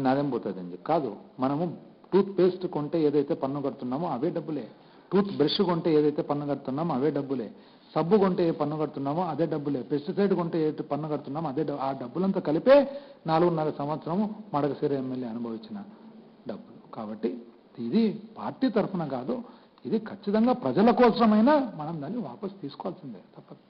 నాదేం పోతుంది అని చెప్పి. కాదు, మనము టూత్ పేస్ట్ కొంటే ఏదైతే పన్ను కడుతున్నామో అవే డబ్బులే, టూత్ బ్రష్ కొంటే ఏదైతే పన్ను కడుతున్నామో అవే డబ్బులే, సబ్బు కొంటే ఏ పన్ను కడుతున్నామో అదే డబ్బులే, పెస్టిసైడ్ కొంటే ఏ పన్ను కడుతున్నామో అదే ఆ డబ్బులంతా కలిపే 4.5 సంవత్సరము మడకశిర ఎమ్మెల్యే అనుభవించిన డబ్బులు. కాబట్టి ఇది పార్టీ తరఫున కాదు, ఇది ఖచ్చితంగా ప్రజల కోసమైనా మనం దాన్ని వాపసు తీసుకోవాల్సిందే, తప్పదు.